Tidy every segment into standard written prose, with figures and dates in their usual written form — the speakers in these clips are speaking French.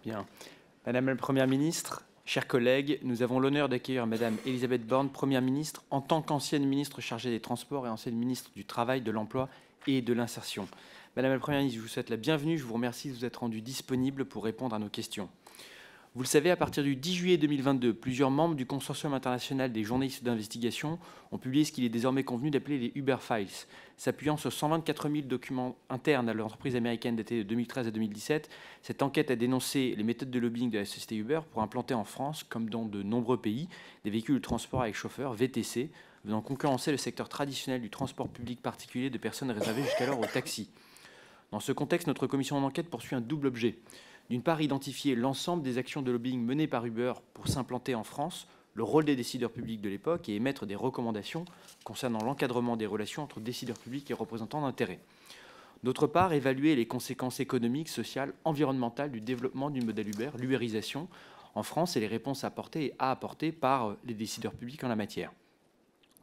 Bien. Madame la Première ministre, chers collègues, nous avons l'honneur d'accueillir Madame Elisabeth Borne, Première ministre, en tant qu'ancienne ministre chargée des Transports et ancienne ministre du Travail, de l'Emploi et de l'Insertion. Madame la Première ministre, je vous souhaite la bienvenue. Je vous remercie de vous être rendue disponible pour répondre à nos questions. Vous le savez, à partir du 10 juillet 2022, plusieurs membres du Consortium international des journalistes d'investigation ont publié ce qu'il est désormais convenu d'appeler les Uber Files. S'appuyant sur 124 000 documents internes à l'entreprise américaine datés de 2013 à 2017, cette enquête a dénoncé les méthodes de lobbying de la société Uber pour implanter en France, comme dans de nombreux pays, des véhicules de transport avec chauffeur, VTC, venant concurrencer le secteur traditionnel du transport public particulier de personnes réservées jusqu'alors aux taxis. Dans ce contexte, notre commission d'enquête poursuit un double objet. D'une part, identifier l'ensemble des actions de lobbying menées par Uber pour s'implanter en France, le rôle des décideurs publics de l'époque et émettre des recommandations concernant l'encadrement des relations entre décideurs publics et représentants d'intérêts. D'autre part, évaluer les conséquences économiques, sociales, environnementales du développement du modèle Uber, l'ubérisation, en France et les réponses apportées et à apporter par les décideurs publics en la matière.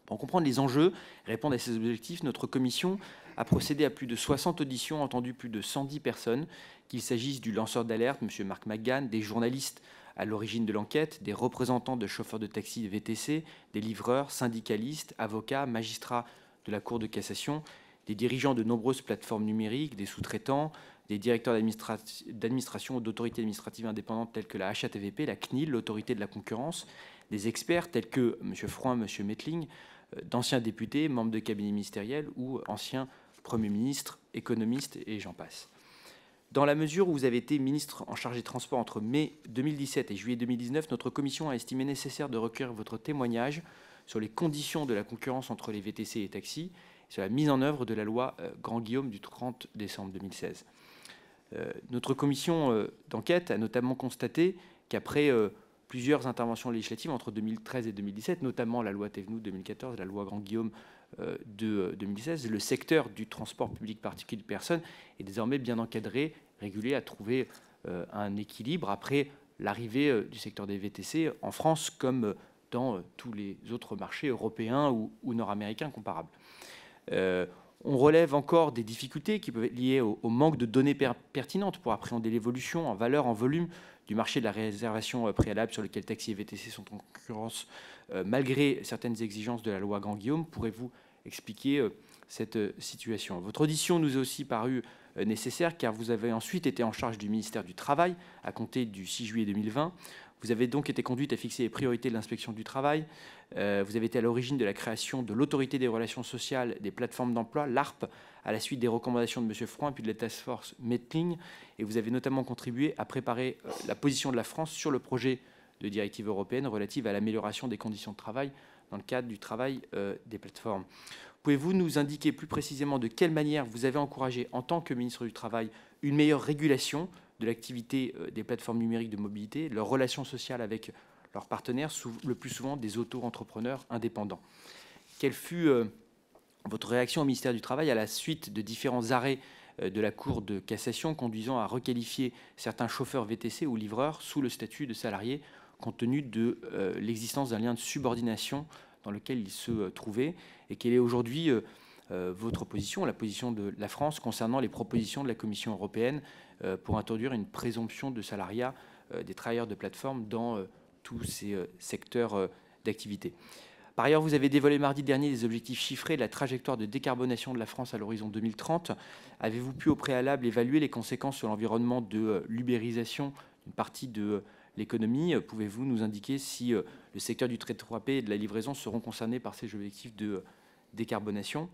Pour comprendre les enjeux et répondre à ces objectifs, notre commission a procédé à plus de 60 auditions, entendu plus de 110 personnes, qu'il s'agisse du lanceur d'alerte, M. Marc McGann, des journalistes à l'origine de l'enquête, des représentants de chauffeurs de taxi et VTC, des livreurs, syndicalistes, avocats, magistrats de la Cour de cassation, des dirigeants de nombreuses plateformes numériques, des sous-traitants, des directeurs d'administration ou d'autorités administratives indépendantes telles que la HATVP, la CNIL, l'autorité de la concurrence, des experts tels que M. Froin, M. Mettling, d'anciens députés, membres de cabinets ministériels ou anciens premiers ministres, économistes et j'en passe. Dans la mesure où vous avez été ministre en charge des Transports entre mai 2017 et juillet 2019, notre commission a estimé nécessaire de recueillir votre témoignage sur les conditions de la concurrence entre les VTC et les taxis, et sur la mise en œuvre de la loi Grand-Guillaume du 30 décembre 2016. Notre commission d'enquête a notamment constaté qu'après plusieurs interventions législatives entre 2013 et 2017, notamment la loi Thévenoud 2014 et la loi Grand-Guillaume de 2016, le secteur du transport public particulier de personnes est désormais bien encadré, régulé, a trouvé un équilibre après l'arrivée du secteur des VTC en France comme dans tous les autres marchés européens ou nord-américains comparables. On relève encore des difficultés qui peuvent être liées au manque de données pertinentes pour appréhender l'évolution en valeur, en volume du marché de la réservation préalable sur lequel taxi et VTC sont en concurrence, malgré certaines exigences de la loi Grand-Guillaume. Pourrez-vous expliquer cette situation? Votre audition nous a aussi paru nécessaire car vous avez ensuite été en charge du ministère du Travail à compter du 6 juillet 2020. Vous avez donc été conduite à fixer les priorités de l'inspection du travail. Vous avez été à l'origine de la création de l'autorité des relations sociales des plateformes d'emploi, l'ARP, à la suite des recommandations de M. Froin puis de la task force Mettling. Et vous avez notamment contribué à préparer la position de la France sur le projet de directive européenne relative à l'amélioration des conditions de travail dans le cadre du travail des plateformes. Pouvez-vous nous indiquer plus précisément de quelle manière vous avez encouragé, en tant que ministre du Travail, une meilleure régulation de l'activité des plateformes numériques de mobilité, leurs relations sociales avec leurs partenaires, le plus souvent des auto-entrepreneurs indépendants? Quelle fut votre réaction au ministère du Travail à la suite de différents arrêts de la Cour de cassation conduisant à requalifier certains chauffeurs VTC ou livreurs sous le statut de salariés compte tenu de l'existence d'un lien de subordination dans lequel ils se trouvaient? Et quelle est aujourd'hui votre position, la position de la France concernant les propositions de la Commission européenne pour introduire une présomption de salariat des travailleurs de plateforme dans tous ces secteurs d'activité? Par ailleurs, vous avez dévoilé mardi dernier les objectifs chiffrés de la trajectoire de décarbonation de la France à l'horizon 2030. Avez-vous pu au préalable évaluer les conséquences sur l'environnement de l'ubérisation d'une partie de l'économie? Pouvez-vous nous indiquer si le secteur du trait 3P et de la livraison seront concernés par ces objectifs de décarbonation?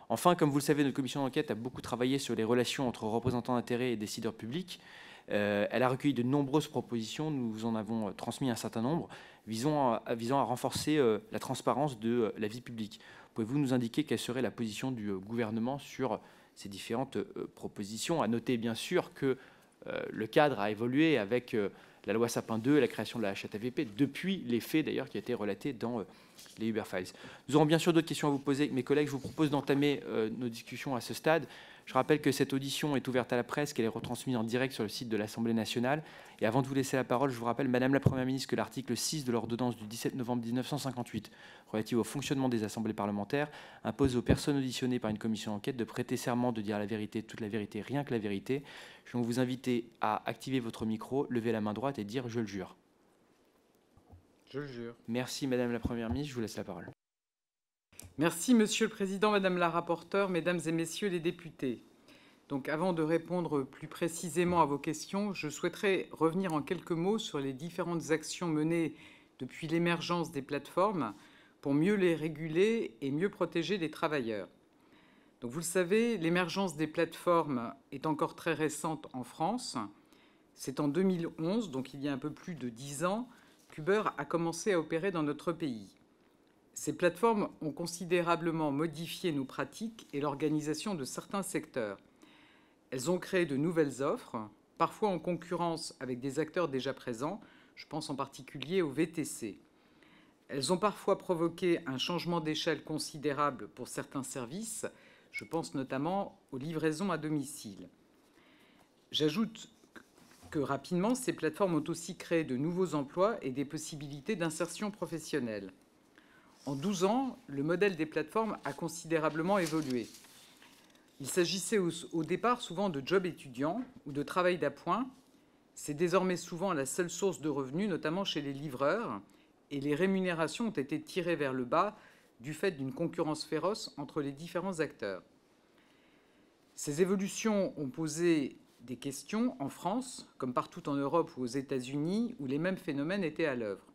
Enfin, comme vous le savez, notre commission d'enquête a beaucoup travaillé sur les relations entre représentants d'intérêts et décideurs publics. Elle a recueilli de nombreuses propositions, nous vous en avons transmis un certain nombre, visant à renforcer la transparence de la vie publique. Pouvez-vous nous indiquer quelle serait la position du gouvernement sur ces différentes propositions? À noter bien sûr que le cadre a évolué avec la loi Sapin 2 et la création de la HATVP, depuis les faits d'ailleurs qui a été relaté dans les Uber Files. Nous aurons bien sûr d'autres questions à vous poser. Mes collègues, je vous propose d'entamer nos discussions à ce stade. Je rappelle que cette audition est ouverte à la presse, qu'elle est retransmise en direct sur le site de l'Assemblée nationale. Et avant de vous laisser la parole, je vous rappelle, Madame la Première ministre, que l'article 6 de l'ordonnance du 17 novembre 1958 relative au fonctionnement des assemblées parlementaires impose aux personnes auditionnées par une commission d'enquête de prêter serment de dire la vérité, toute la vérité, rien que la vérité. Je vais vous inviter à activer votre micro, lever la main droite et dire « je le jure ». Je le jure. Merci Madame la Première ministre, je vous laisse la parole. Merci Monsieur le Président, Madame la rapporteure, Mesdames et Messieurs les députés. Donc, avant de répondre plus précisément à vos questions, je souhaiterais revenir en quelques mots sur les différentes actions menées depuis l'émergence des plateformes pour mieux les réguler et mieux protéger les travailleurs. Donc, vous le savez, l'émergence des plateformes est encore très récente en France. C'est en 2011, donc il y a un peu plus de 10 ans, qu'Uber a commencé à opérer dans notre pays. Ces plateformes ont considérablement modifié nos pratiques et l'organisation de certains secteurs. Elles ont créé de nouvelles offres, parfois en concurrence avec des acteurs déjà présents, je pense en particulier au VTC. Elles ont parfois provoqué un changement d'échelle considérable pour certains services, je pense notamment aux livraisons à domicile. J'ajoute que rapidement, ces plateformes ont aussi créé de nouveaux emplois et des possibilités d'insertion professionnelle. En 12 ans, le modèle des plateformes a considérablement évolué. Il s'agissait au départ souvent de jobs étudiants ou de travail d'appoint. C'est désormais souvent la seule source de revenus, notamment chez les livreurs, et les rémunérations ont été tirées vers le bas du fait d'une concurrence féroce entre les différents acteurs. Ces évolutions ont posé des questions en France, comme partout en Europe ou aux États-Unis, où les mêmes phénomènes étaient à l'œuvre.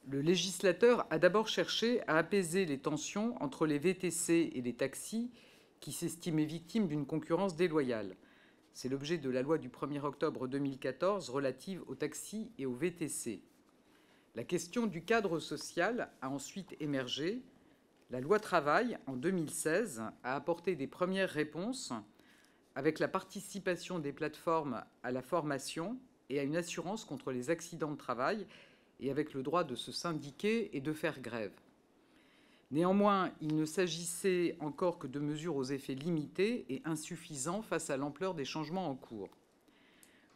Le législateur a d'abord cherché à apaiser les tensions entre les VTC et les taxis qui s'estimaient victimes d'une concurrence déloyale. C'est l'objet de la loi du 1er octobre 2014 relative aux taxis et aux VTC. La question du cadre social a ensuite émergé. La loi Travail, en 2016, a apporté des premières réponses avec la participation des plateformes à la formation et à une assurance contre les accidents de travail et avec le droit de se syndiquer et de faire grève. Néanmoins, il ne s'agissait encore que de mesures aux effets limités et insuffisants face à l'ampleur des changements en cours.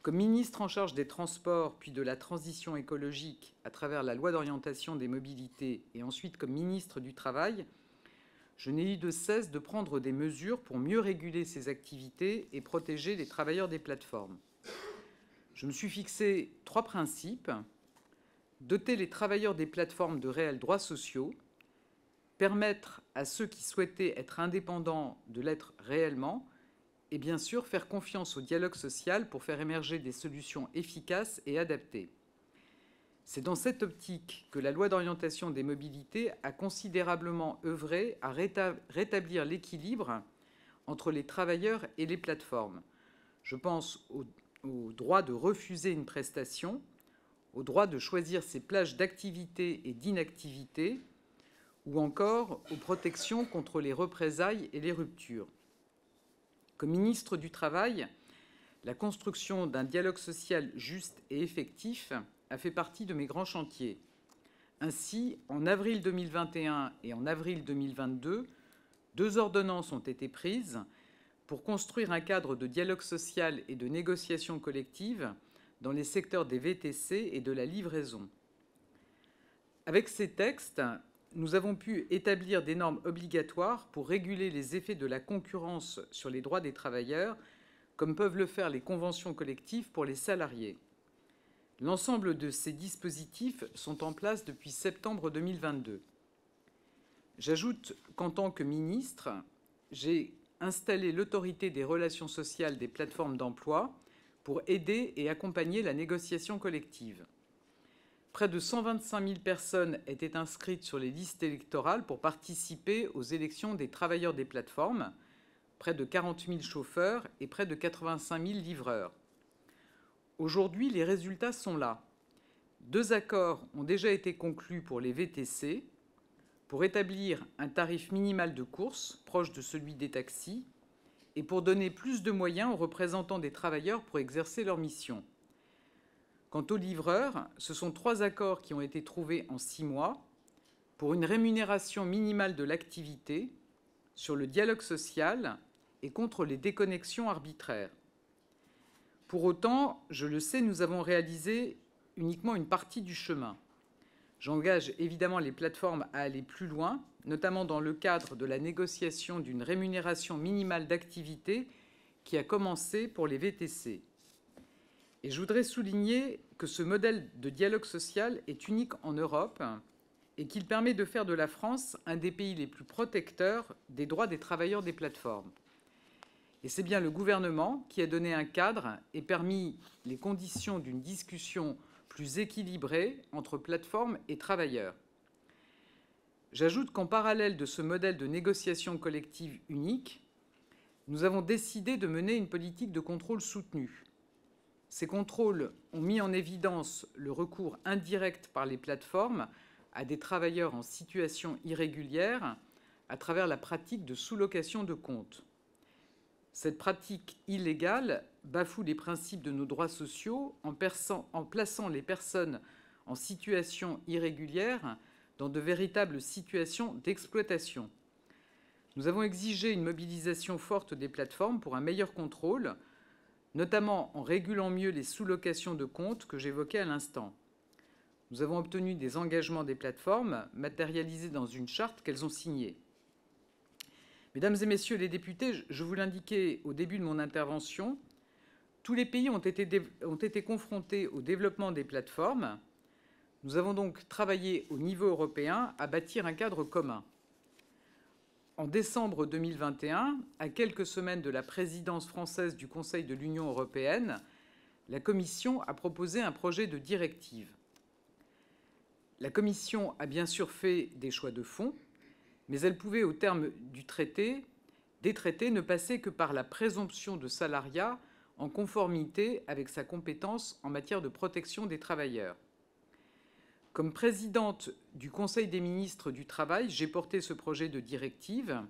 Comme ministre en charge des Transports puis de la transition écologique à travers la loi d'orientation des mobilités et ensuite comme ministre du Travail, je n'ai eu de cesse de prendre des mesures pour mieux réguler ces activités et protéger les travailleurs des plateformes. Je me suis fixé 3 principes. Doter les travailleurs des plateformes de réels droits sociaux, permettre à ceux qui souhaitaient être indépendants de l'être réellement, et bien sûr faire confiance au dialogue social pour faire émerger des solutions efficaces et adaptées. C'est dans cette optique que la loi d'orientation des mobilités a considérablement œuvré à rétablir l'équilibre entre les travailleurs et les plateformes. Je pense au droit de refuser une prestation, au droit de choisir ses plages d'activité et d'inactivité, ou encore aux protections contre les représailles et les ruptures. Comme ministre du Travail, la construction d'un dialogue social juste et effectif a fait partie de mes grands chantiers. Ainsi, en avril 2021 et en avril 2022, 2 ordonnances ont été prises pour construire un cadre de dialogue social et de négociation collective dans les secteurs des VTC et de la livraison. Avec ces textes, nous avons pu établir des normes obligatoires pour réguler les effets de la concurrence sur les droits des travailleurs, comme peuvent le faire les conventions collectives pour les salariés. L'ensemble de ces dispositifs sont en place depuis septembre 2022. J'ajoute qu'en tant que ministre, j'ai installé l'autorité des relations sociales des plateformes d'emploi pour aider et accompagner la négociation collective. Près de 125 000 personnes étaient inscrites sur les listes électorales pour participer aux élections des travailleurs des plateformes, près de 40 000 chauffeurs et près de 85 000 livreurs. Aujourd'hui, les résultats sont là. 2 accords ont déjà été conclus pour les VTC, pour établir un tarif minimal de course proche de celui des taxis et pour donner plus de moyens aux représentants des travailleurs pour exercer leur mission. Quant aux livreurs, ce sont 3 accords qui ont été trouvés en 6 mois pour une rémunération minimale de l'activité, sur le dialogue social et contre les déconnexions arbitraires. Pour autant, je le sais, nous avons réalisé uniquement une partie du chemin. J'engage évidemment les plateformes à aller plus loin, notamment dans le cadre de la négociation d'une rémunération minimale d'activité qui a commencé pour les VTC. Et je voudrais souligner que ce modèle de dialogue social est unique en Europe et qu'il permet de faire de la France un des pays les plus protecteurs des droits des travailleurs des plateformes. Et c'est bien le gouvernement qui a donné un cadre et permis les conditions d'une discussion plus équilibrée entre plateformes et travailleurs. J'ajoute qu'en parallèle de ce modèle de négociation collective unique, nous avons décidé de mener une politique de contrôle soutenue. Ces contrôles ont mis en évidence le recours indirect par les plateformes à des travailleurs en situation irrégulière à travers la pratique de sous-location de comptes. Cette pratique illégale bafoue les principes de nos droits sociaux en plaçant les personnes en situation irrégulière dans de véritables situations d'exploitation. Nous avons exigé une mobilisation forte des plateformes pour un meilleur contrôle, notamment en régulant mieux les sous-locations de comptes que j'évoquais à l'instant. Nous avons obtenu des engagements des plateformes matérialisés dans une charte qu'elles ont signée. Mesdames et messieurs les députés, je vous l'indiquais au début de mon intervention, tous les pays ont été confrontés au développement des plateformes. Nous avons donc travaillé au niveau européen à bâtir un cadre commun. En décembre 2021, à quelques semaines de la présidence française du Conseil de l'Union européenne, la Commission a proposé un projet de directive. La Commission a bien sûr fait des choix de fond, mais elle pouvait, au terme des traités, ne passer que par la présomption de salariat en conformité avec sa compétence en matière de protection des travailleurs. Comme présidente du Conseil des ministres du Travail, j'ai porté ce projet de directive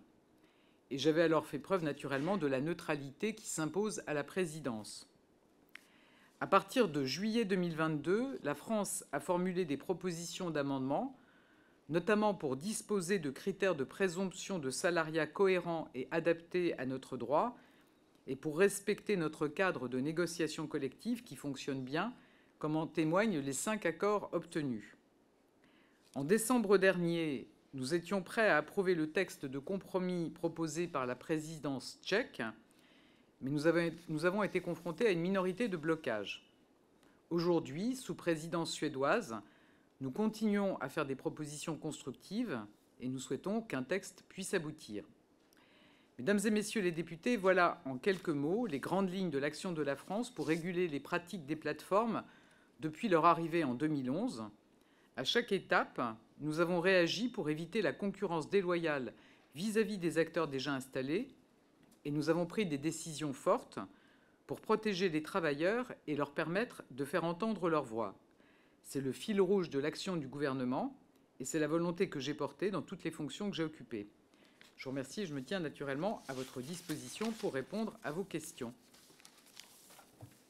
et j'avais alors fait preuve naturellement de la neutralité qui s'impose à la présidence. À partir de juillet 2022, la France a formulé des propositions d'amendement, notamment pour disposer de critères de présomption de salariat cohérents et adaptés à notre droit, et pour respecter notre cadre de négociation collective qui fonctionne bien, comme en témoignent les 5 accords obtenus. En décembre dernier, nous étions prêts à approuver le texte de compromis proposé par la présidence tchèque, mais nous avons été confrontés à une minorité de blocage. Aujourd'hui, sous présidence suédoise, nous continuons à faire des propositions constructives et nous souhaitons qu'un texte puisse aboutir. Mesdames et messieurs les députés, voilà en quelques mots les grandes lignes de l'action de la France pour réguler les pratiques des plateformes depuis leur arrivée en 2011. À chaque étape, nous avons réagi pour éviter la concurrence déloyale vis-à-vis des acteurs déjà installés et nous avons pris des décisions fortes pour protéger les travailleurs et leur permettre de faire entendre leur voix. C'est le fil rouge de l'action du gouvernement et c'est la volonté que j'ai portée dans toutes les fonctions que j'ai occupées. Je vous remercie et je me tiens naturellement à votre disposition pour répondre à vos questions.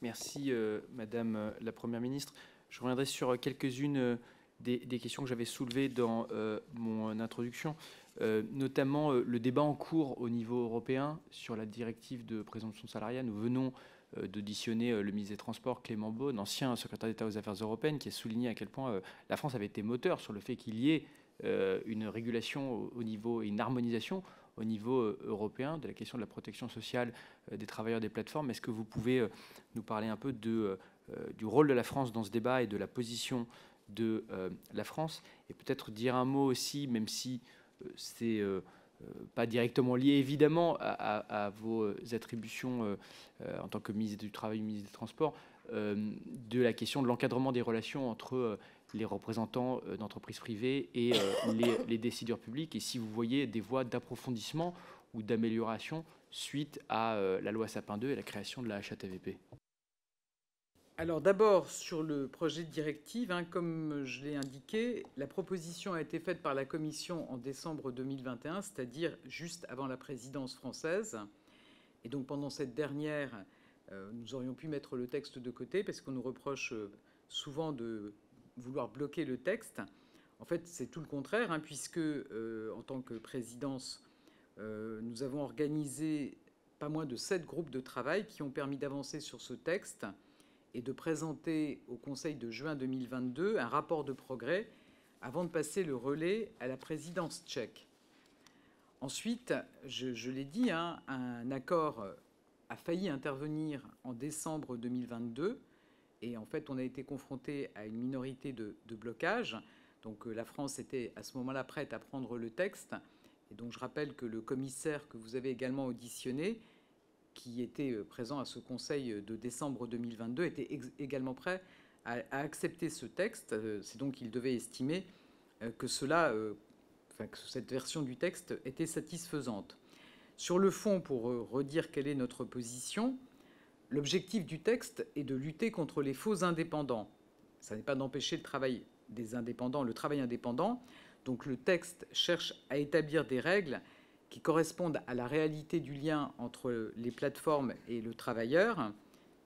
Merci, Madame la Première ministre. Je reviendrai sur quelques-unes des questions que j'avais soulevées dans mon introduction, notamment le débat en cours au niveau européen sur la directive de présomption salariale. Nous venons d'auditionner le ministre des Transports, Clément Beaune, ancien secrétaire d'État aux Affaires européennes, qui a souligné à quel point la France avait été moteur sur le fait qu'il y ait une régulation au niveau et une harmonisation au niveau européen de la question de la protection sociale des travailleurs des plateformes. Est-ce que vous pouvez nous parler un peu du rôle de la France dans ce débat et de la position de la France, et peut-être dire un mot aussi, même si c'est pas directement lié évidemment à vos attributions en tant que ministre du Travail, ministre des Transports, de la question de l'encadrement des relations entre les représentants d'entreprises privées et les décideurs publics, et si vous voyez des voies d'approfondissement ou d'amélioration suite à la loi Sapin II et la création de la HATVP. Alors d'abord, sur le projet de directive, comme je l'ai indiqué, la proposition a été faite par la Commission en décembre 2021, c'est-à-dire juste avant la présidence française. Et donc pendant cette dernière, nous aurions pu mettre le texte de côté parce qu'on nous reproche souvent de vouloir bloquer le texte. En fait, c'est tout le contraire, puisque en tant que présidence, nous avons organisé pas moins de 7 groupes de travail qui ont permis d'avancer sur ce texte et de présenter au Conseil de juin 2022 un rapport de progrès avant de passer le relais à la présidence tchèque. Ensuite, je l'ai dit, un accord a failli intervenir en décembre 2022 et en fait on a été confronté à une minorité de blocage. Donc la France était à ce moment-là prête à prendre le texte. Et donc je rappelle que le commissaire que vous avez également auditionné, qui était présent à ce Conseil de décembre 2022, était également prêt à accepter ce texte. C'est donc qu'il devait estimer que cette version du texte était satisfaisante. Sur le fond, pour redire quelle est notre position, l'objectif du texte est de lutter contre les faux indépendants. Ça n'est pas d'empêcher le travail des indépendants, le travail indépendant. Donc le texte cherche à établir des règles qui correspondent à la réalité du lien entre les plateformes et le travailleur.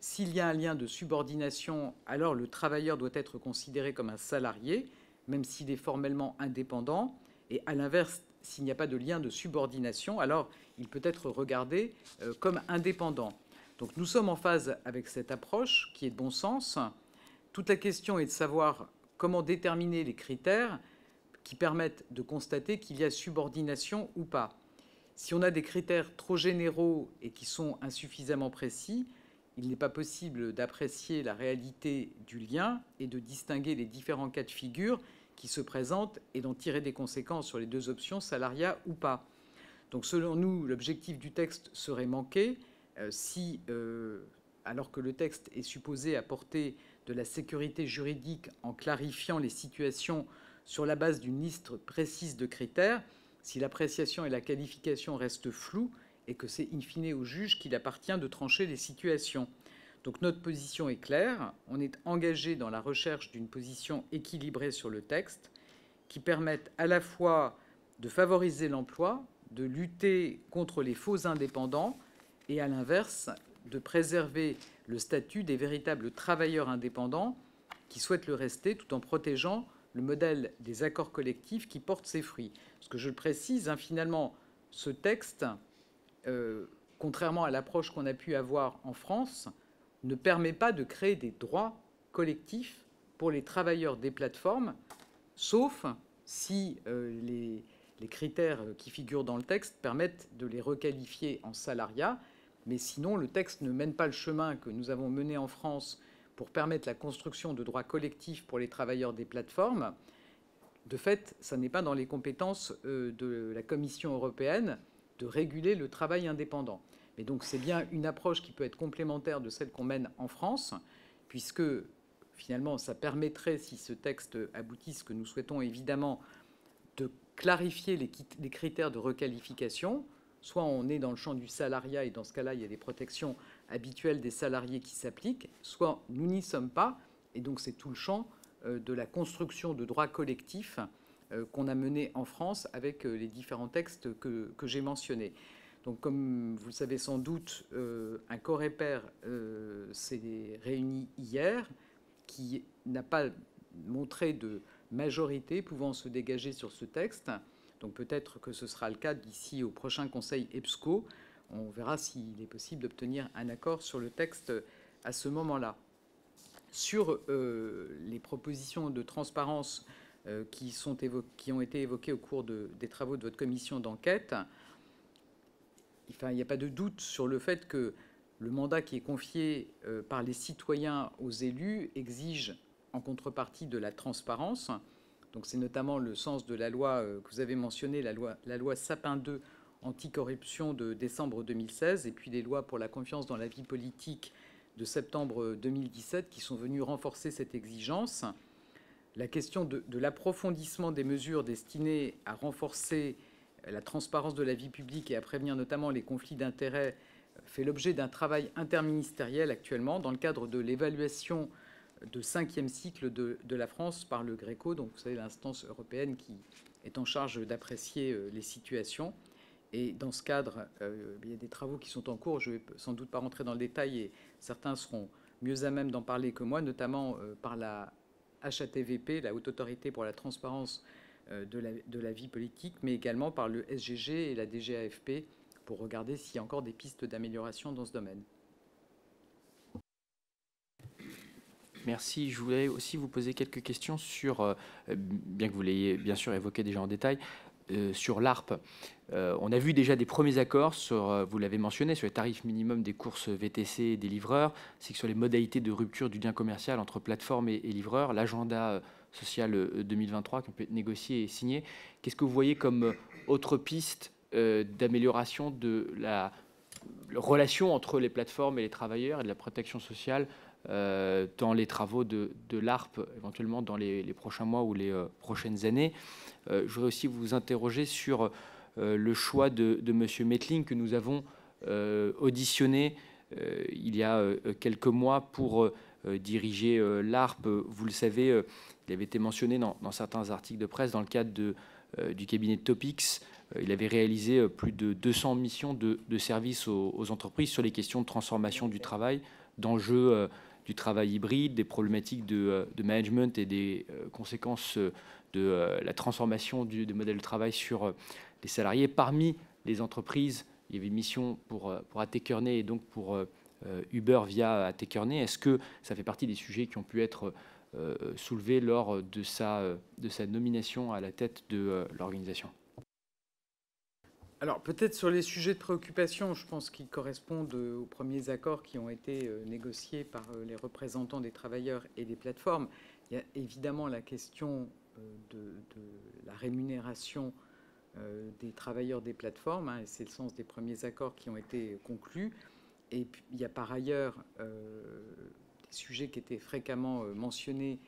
S'il y a un lien de subordination, alors le travailleur doit être considéré comme un salarié, même s'il est formellement indépendant. Et à l'inverse, s'il n'y a pas de lien de subordination, alors il peut être regardé comme indépendant. Donc nous sommes en phase avec cette approche qui est de bon sens. Toute la question est de savoir comment déterminer les critères qui permettent de constater qu'il y a subordination ou pas. Si on a des critères trop généraux et qui sont insuffisamment précis, il n'est pas possible d'apprécier la réalité du lien et de distinguer les différents cas de figure qui se présentent et d'en tirer des conséquences sur les deux options, salariat ou pas. Donc selon nous, l'objectif du texte serait manqué alors que le texte est supposé apporter de la sécurité juridique en clarifiant les situations sur la base d'une liste précise de critères, si l'appréciation et la qualification restent floues et que c'est in fine au juge qu'il appartient de trancher les situations. Donc notre position est claire, on est engagé dans la recherche d'une position équilibrée sur le texte qui permette à la fois de favoriser l'emploi, de lutter contre les faux indépendants et à l'inverse de préserver le statut des véritables travailleurs indépendants qui souhaitent le rester tout en protégeant le modèle des accords collectifs qui porte ses fruits. Parce que je le précise, finalement, ce texte, contrairement à l'approche qu'on a pu avoir en France, ne permet pas de créer des droits collectifs pour les travailleurs des plateformes, sauf si les critères qui figurent dans le texte permettent de les requalifier en salariat. Mais sinon, le texte ne mène pas le chemin que nous avons mené en France pour permettre la construction de droits collectifs pour les travailleurs des plateformes. De fait, ça n'est pas dans les compétences de la Commission européenne de réguler le travail indépendant. Mais donc c'est bien une approche qui peut être complémentaire de celle qu'on mène en France, puisque finalement ça permettrait, si ce texte aboutit, ce que nous souhaitons évidemment, de clarifier les critères de requalification. Soit on est dans le champ du salariat et dans ce cas-là, il y a des protections habituelles des salariés qui s'appliquent, soit nous n'y sommes pas, et donc c'est tout le champ de la construction de droits collectifs qu'on a mené en France avec les différents textes que j'ai mentionnés. Donc comme vous le savez sans doute, un Coreper s'est réuni hier, qui n'a pas montré de majorité pouvant se dégager sur ce texte. Donc peut-être que ce sera le cas d'ici au prochain Conseil EPSCO. On verra s'il est possible d'obtenir un accord sur le texte à ce moment-là. Sur les propositions de transparence qui ont été évoquées au cours des travaux de votre commission d'enquête, il n'y a pas de doute sur le fait que le mandat qui est confié par les citoyens aux élus exige en contrepartie de la transparence. Donc c'est notamment le sens de la loi que vous avez mentionnée, la loi Sapin II anticorruption de décembre 2016, et puis les lois pour la confiance dans la vie politique de septembre 2017, qui sont venues renforcer cette exigence. La question de l'approfondissement des mesures destinées à renforcer la transparence de la vie publique et à prévenir notamment les conflits d'intérêts fait l'objet d'un travail interministériel actuellement dans le cadre de l'évaluation de 5e cycle de la France par le GRECO, donc vous savez l'instance européenne qui est en charge d'apprécier les situations. Et dans ce cadre, il y a des travaux qui sont en cours. Je ne vais sans doute pas rentrer dans le détail et certains seront mieux à même d'en parler que moi, notamment par la HATVP, la Haute Autorité pour la transparence de la vie politique, mais également par le SGG et la DGAFP pour regarder s'il y a encore des pistes d'amélioration dans ce domaine. Merci. Je voulais aussi vous poser quelques questions sur, bien que vous l'ayez bien sûr évoqué déjà en détail, sur l'ARP. On a vu déjà des premiers accords sur, vous l'avez mentionné, sur les tarifs minimums des courses VTC et des livreurs, c'est que sur les modalités de rupture du lien commercial entre plateforme et livreurs, l'agenda social 2023 qui peut être négocié et signé. Qu'est-ce que vous voyez comme autre piste d'amélioration de la relation entre les plateformes et les travailleurs et de la protection sociale dans les travaux de l'ARP, éventuellement dans les prochains mois ou les prochaines années? Je voudrais aussi vous interroger sur le choix de M. Mettling que nous avons auditionné il y a quelques mois pour diriger l'ARP. Vous le savez, il avait été mentionné dans certains articles de presse dans le cadre du cabinet de Topics. Il avait réalisé plus de 200 missions de service aux entreprises sur les questions de transformation du travail, d'enjeux du travail hybride, des problématiques de management et des conséquences de la transformation des modèles de travail sur les salariés. Parmi les entreprises, il y avait une mission pour AT-Kearney et donc pour Uber via AT-Kearney. Est-ce que ça fait partie des sujets qui ont pu être soulevés lors de sa nomination à la tête de l'organisation? Alors peut-être sur les sujets de préoccupation, je pense qu'ils correspondent aux premiers accords qui ont été négociés par les représentants des travailleurs et des plateformes. Il y a évidemment la question de la rémunération des travailleurs des plateformes, et c'est le sens des premiers accords qui ont été conclus. Et puis, il y a par ailleurs des sujets qui étaient fréquemment mentionnés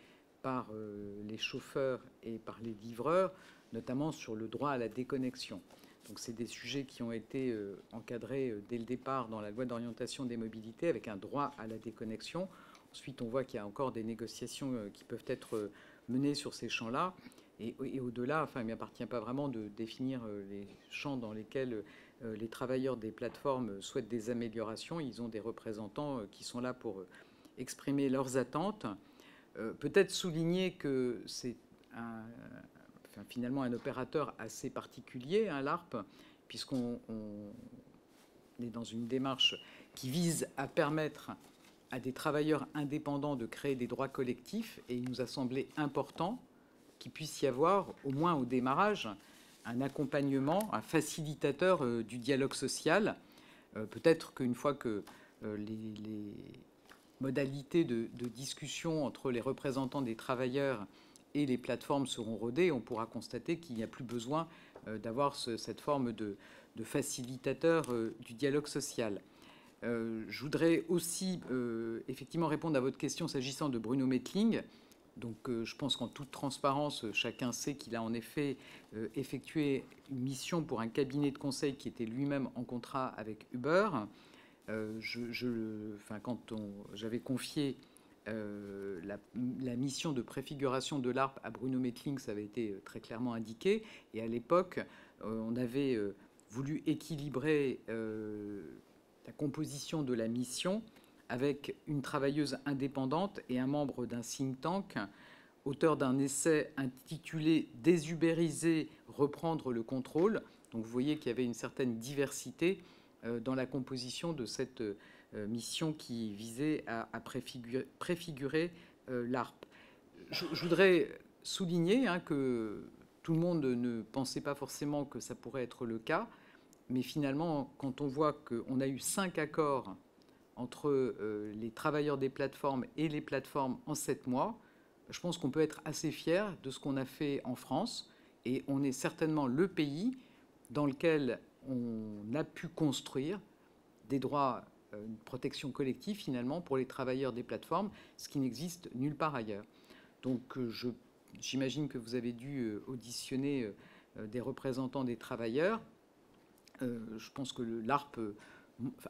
par les chauffeurs et par les livreurs, notamment sur le droit à la déconnexion. Donc, c'est des sujets qui ont été encadrés dès le départ dans la loi d'orientation des mobilités avec un droit à la déconnexion. Ensuite, on voit qu'il y a encore des négociations qui peuvent être menées sur ces champs-là. Et au-delà, enfin, il ne m'appartient pas vraiment de définir les champs dans lesquels les travailleurs des plateformes souhaitent des améliorations. Ils ont des représentants qui sont là pour exprimer leurs attentes. Peut-être souligner que c'est finalement un opérateur assez particulier, l'ARP, puisqu'on est dans une démarche qui vise à permettre à des travailleurs indépendants de créer des droits collectifs. Et il nous a semblé important qu'il puisse y avoir, au moins au démarrage, un accompagnement, un facilitateur du dialogue social. Peut-être qu'une fois que les modalités de discussion entre les représentants des travailleurs et les plateformes seront rodées, on pourra constater qu'il n'y a plus besoin d'avoir cette forme de facilitateur du dialogue social. Je voudrais aussi effectivement répondre à votre question s'agissant de Bruno Mettling. Donc, je pense qu'en toute transparence, chacun sait qu'il a en effet effectué une mission pour un cabinet de conseil qui était lui-même en contrat avec Uber. Quand j'avais confié la mission de préfiguration de l'ARP à Bruno Mettling, ça avait été très clairement indiqué. Et à l'époque, on avait voulu équilibrer la composition de la mission avec une travailleuse indépendante et un membre d'un think tank, auteur d'un essai intitulé « Désubériser, reprendre le contrôle ». Donc vous voyez qu'il y avait une certaine diversité dans la composition de cette mission qui visait à préfigurer l'ARP. Je voudrais souligner que tout le monde ne pensait pas forcément que ça pourrait être le cas, mais finalement, quand on voit qu'on a eu 5 accords entre les travailleurs des plateformes et les plateformes en 7 mois, je pense qu'on peut être assez fier de ce qu'on a fait en France. Et on est certainement le pays dans lequel on a pu construire des droits, une protection collective finalement pour les travailleurs des plateformes, ce qui n'existe nulle part ailleurs. Donc j'imagine que vous avez dû auditionner des représentants des travailleurs. Je pense que l'ARP,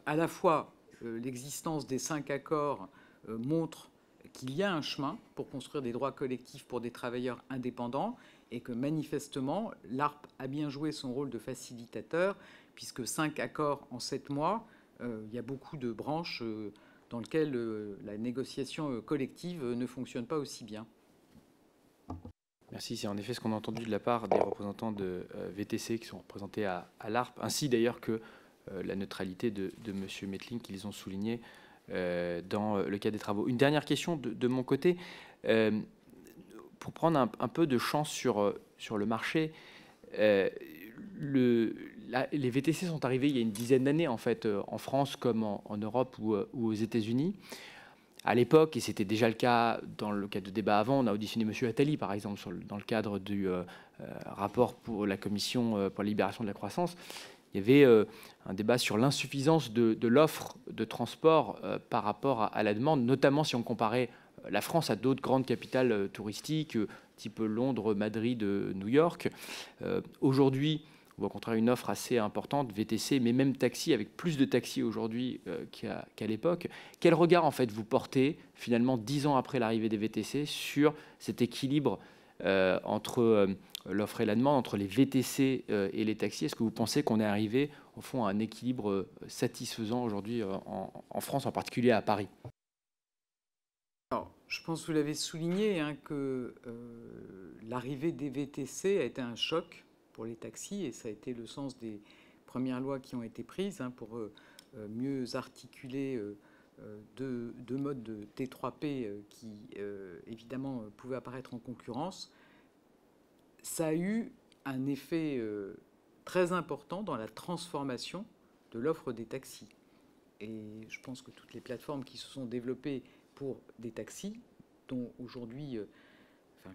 à la fois l'existence des 5 accords montre qu'il y a un chemin pour construire des droits collectifs pour des travailleurs indépendants et que manifestement, l'ARP a bien joué son rôle de facilitateur puisque 5 accords en 7 mois, il y a beaucoup de branches dans lesquelles la négociation collective ne fonctionne pas aussi bien. Merci. C'est en effet ce qu'on a entendu de la part des représentants de VTC qui sont représentés à l'ARP, ainsi d'ailleurs que la neutralité de M. Mettling qu'ils ont souligné dans le cadre des travaux. Une dernière question de mon côté, pour prendre un peu de champ sur le marché. Les VTC sont arrivés il y a une dizaine d'années, en fait, en France comme en Europe ou aux États-Unis. À l'époque, et c'était déjà le cas dans le cadre de débat avant, on a auditionné M. Attali, par exemple, dans le cadre du rapport pour la Commission pour la libération de la croissance. Il y avait un débat sur l'insuffisance de l'offre de transport par rapport à la demande, notamment si on comparait la France à d'autres grandes capitales touristiques, type Londres, Madrid, New York. Aujourd'hui, on voit au contraire une offre assez importante, VTC, mais même taxi, avec plus de taxis aujourd'hui qu'à l'époque. Quel regard, en fait, vous portez, finalement, 10 ans après l'arrivée des VTC, sur cet équilibre entre l'offre et la demande, entre les VTC et les taxis? Est-ce que vous pensez qu'on est arrivé, au fond, à un équilibre satisfaisant aujourd'hui en France, en particulier à Paris? Alors, je pense que vous l'avez souligné, hein, que l'arrivée des VTC a été un choc pour les taxis, et ça a été le sens des premières lois qui ont été prises, hein, pour mieux articuler deux modes de T3P qui, évidemment, pouvaient apparaître en concurrence. Ça a eu un effet très important dans la transformation de l'offre des taxis. Et je pense que toutes les plateformes qui se sont développées pour des taxis, dont aujourd'hui,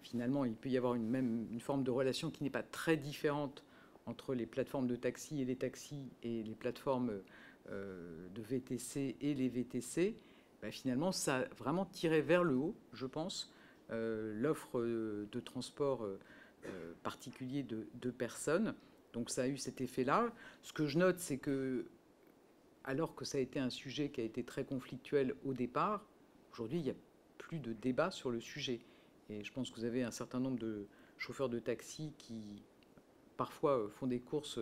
finalement, il peut y avoir une forme de relation qui n'est pas très différente entre les plateformes de taxis et les plateformes de VTC et les VTC. Finalement, ça a vraiment tiré vers le haut, je pense, l'offre de transport particulier de personnes. Donc ça a eu cet effet-là. Ce que je note, c'est que, alors que ça a été un sujet qui a été très conflictuel au départ, aujourd'hui, il n'y a plus de débat sur le sujet. Et je pense que vous avez un certain nombre de chauffeurs de taxi qui, parfois, font des courses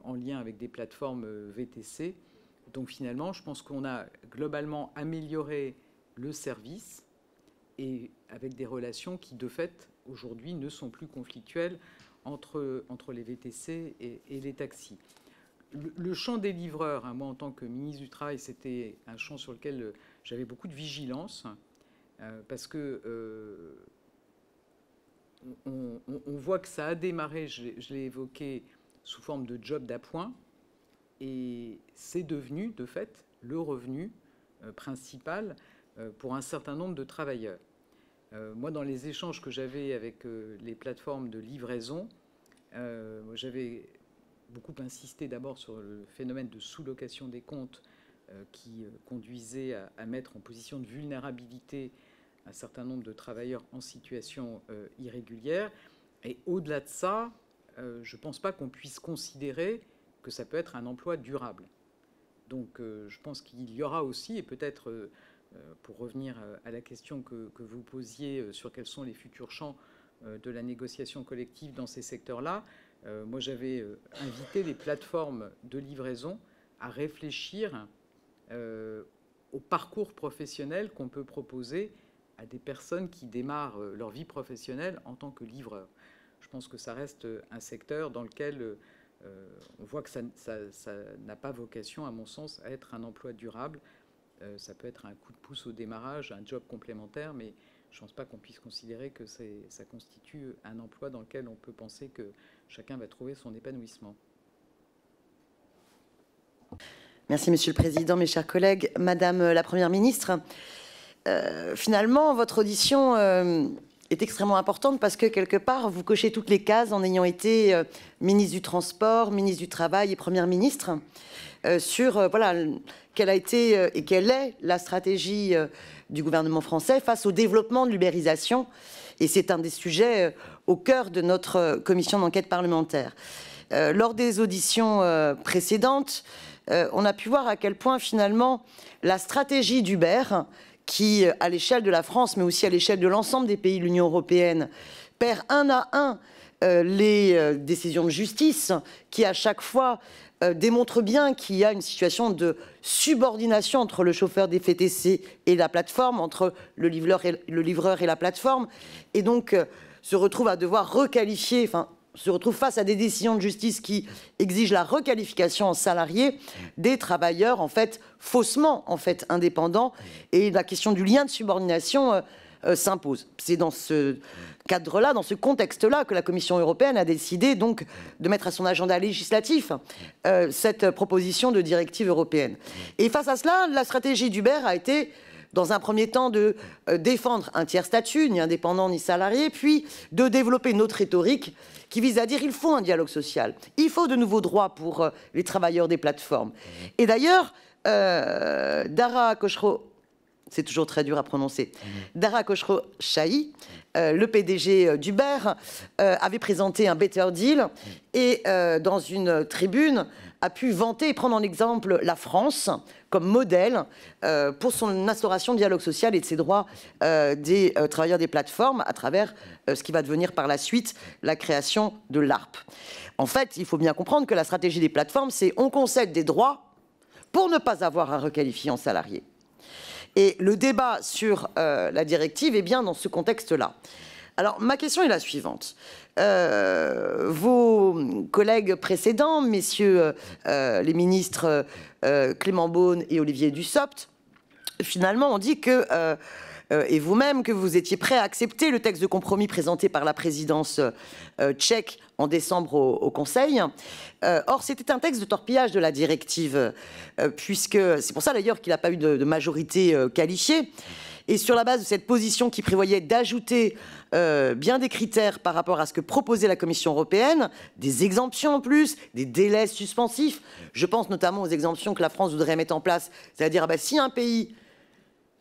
en lien avec des plateformes VTC. Donc finalement, je pense qu'on a globalement amélioré le service et avec des relations qui, de fait, aujourd'hui, ne sont plus conflictuelles entre les VTC et les taxis. Le champ des livreurs, hein, moi, en tant que ministre du Travail, c'était un champ sur lequel j'avais beaucoup de vigilance, parce que on voit que ça a démarré, je l'ai évoqué, sous forme de job d'appoint, et c'est devenu, de fait, le revenu principal pour un certain nombre de travailleurs. Moi, dans les échanges que j'avais avec les plateformes de livraison, j'avais beaucoup insisté d'abord sur le phénomène de sous-location des comptes qui conduisait à mettre en position de vulnérabilité un certain nombre de travailleurs en situation irrégulière. Et au-delà de ça, je ne pense pas qu'on puisse considérer que ça peut être un emploi durable. Donc je pense qu'il y aura aussi, et peut-être pour revenir à la question que vous posiez sur quels sont les futurs champs de la négociation collective dans ces secteurs-là, moi j'avais invité les plateformes de livraison à réfléchir au parcours professionnel qu'on peut proposer à des personnes qui démarrent leur vie professionnelle en tant que livreurs. Je pense que ça reste un secteur dans lequel on voit que ça n'a pas vocation, à mon sens, à être un emploi durable. Ça peut être un coup de pouce au démarrage, un job complémentaire, mais je ne pense pas qu'on puisse considérer que ça constitue un emploi dans lequel on peut penser que chacun va trouver son épanouissement. Merci, Monsieur le Président, mes chers collègues. Madame la Première ministre, finalement, votre audition est extrêmement importante parce que, quelque part, vous cochez toutes les cases en ayant été ministre du Transport, ministre du Travail et Première ministre sur voilà, quelle a été et quelle est la stratégie du gouvernement français face au développement de l'ubérisation. Et c'est un des sujets au cœur de notre commission d'enquête parlementaire. Lors des auditions précédentes, on a pu voir à quel point, finalement, la stratégie d'Uber, qui, à l'échelle de la France, mais aussi à l'échelle de l'ensemble des pays de l'Union européenne, perd un à un les décisions de justice, qui, à chaque fois, démontre bien qu'il y a une situation de subordination entre le chauffeur des VTC et la plateforme, entre le livreur et la plateforme, et donc se retrouve à devoir requalifier, enfin, se retrouve face à des décisions de justice qui exigent la requalification en salariés des travailleurs, en fait, faussement, en fait, indépendants. Et la question du lien de subordination s'impose. C'est dans ce cadre-là, dans ce contexte-là, que la Commission européenne a décidé donc de mettre à son agenda législatif cette proposition de directive européenne. Et face à cela, la stratégie d'Uber a été, dans un premier temps, de défendre un tiers statut, ni indépendant ni salarié, puis de développer une autre rhétorique qui vise à dire qu'il faut un dialogue social, il faut de nouveaux droits pour les travailleurs des plateformes. Et d'ailleurs, Dara Khosrow, c'est toujours très dur à prononcer, Dara Khosrowshahi, le PDG d'Uber, avait présenté un Better Deal et dans une tribune a pu vanter et prendre en exemple la France comme modèle pour son instauration de dialogue social et de ses droits des travailleurs des plateformes à travers ce qui va devenir par la suite la création de l'ARP. En fait, il faut bien comprendre que la stratégie des plateformes, c'est on concède des droits pour ne pas avoir à requalifier en salarié. Et le débat sur la directive est bien dans ce contexte-là. Alors, ma question est la suivante. Vos collègues précédents, messieurs les ministres Clément Beaune et Olivier Dussopt, finalement ont dit que, et vous-même, que vous étiez prêts à accepter le texte de compromis présenté par la présidence tchèque en décembre au Conseil. Or, c'était un texte de torpillage de la directive, puisque c'est pour ça d'ailleurs qu'il n'a pas eu de majorité qualifiée. Et sur la base de cette position qui prévoyait d'ajouter bien des critères par rapport à ce que proposait la Commission européenne, des exemptions en plus, des délais suspensifs. Je pense notamment aux exemptions que la France voudrait mettre en place, c'est-à-dire si un pays,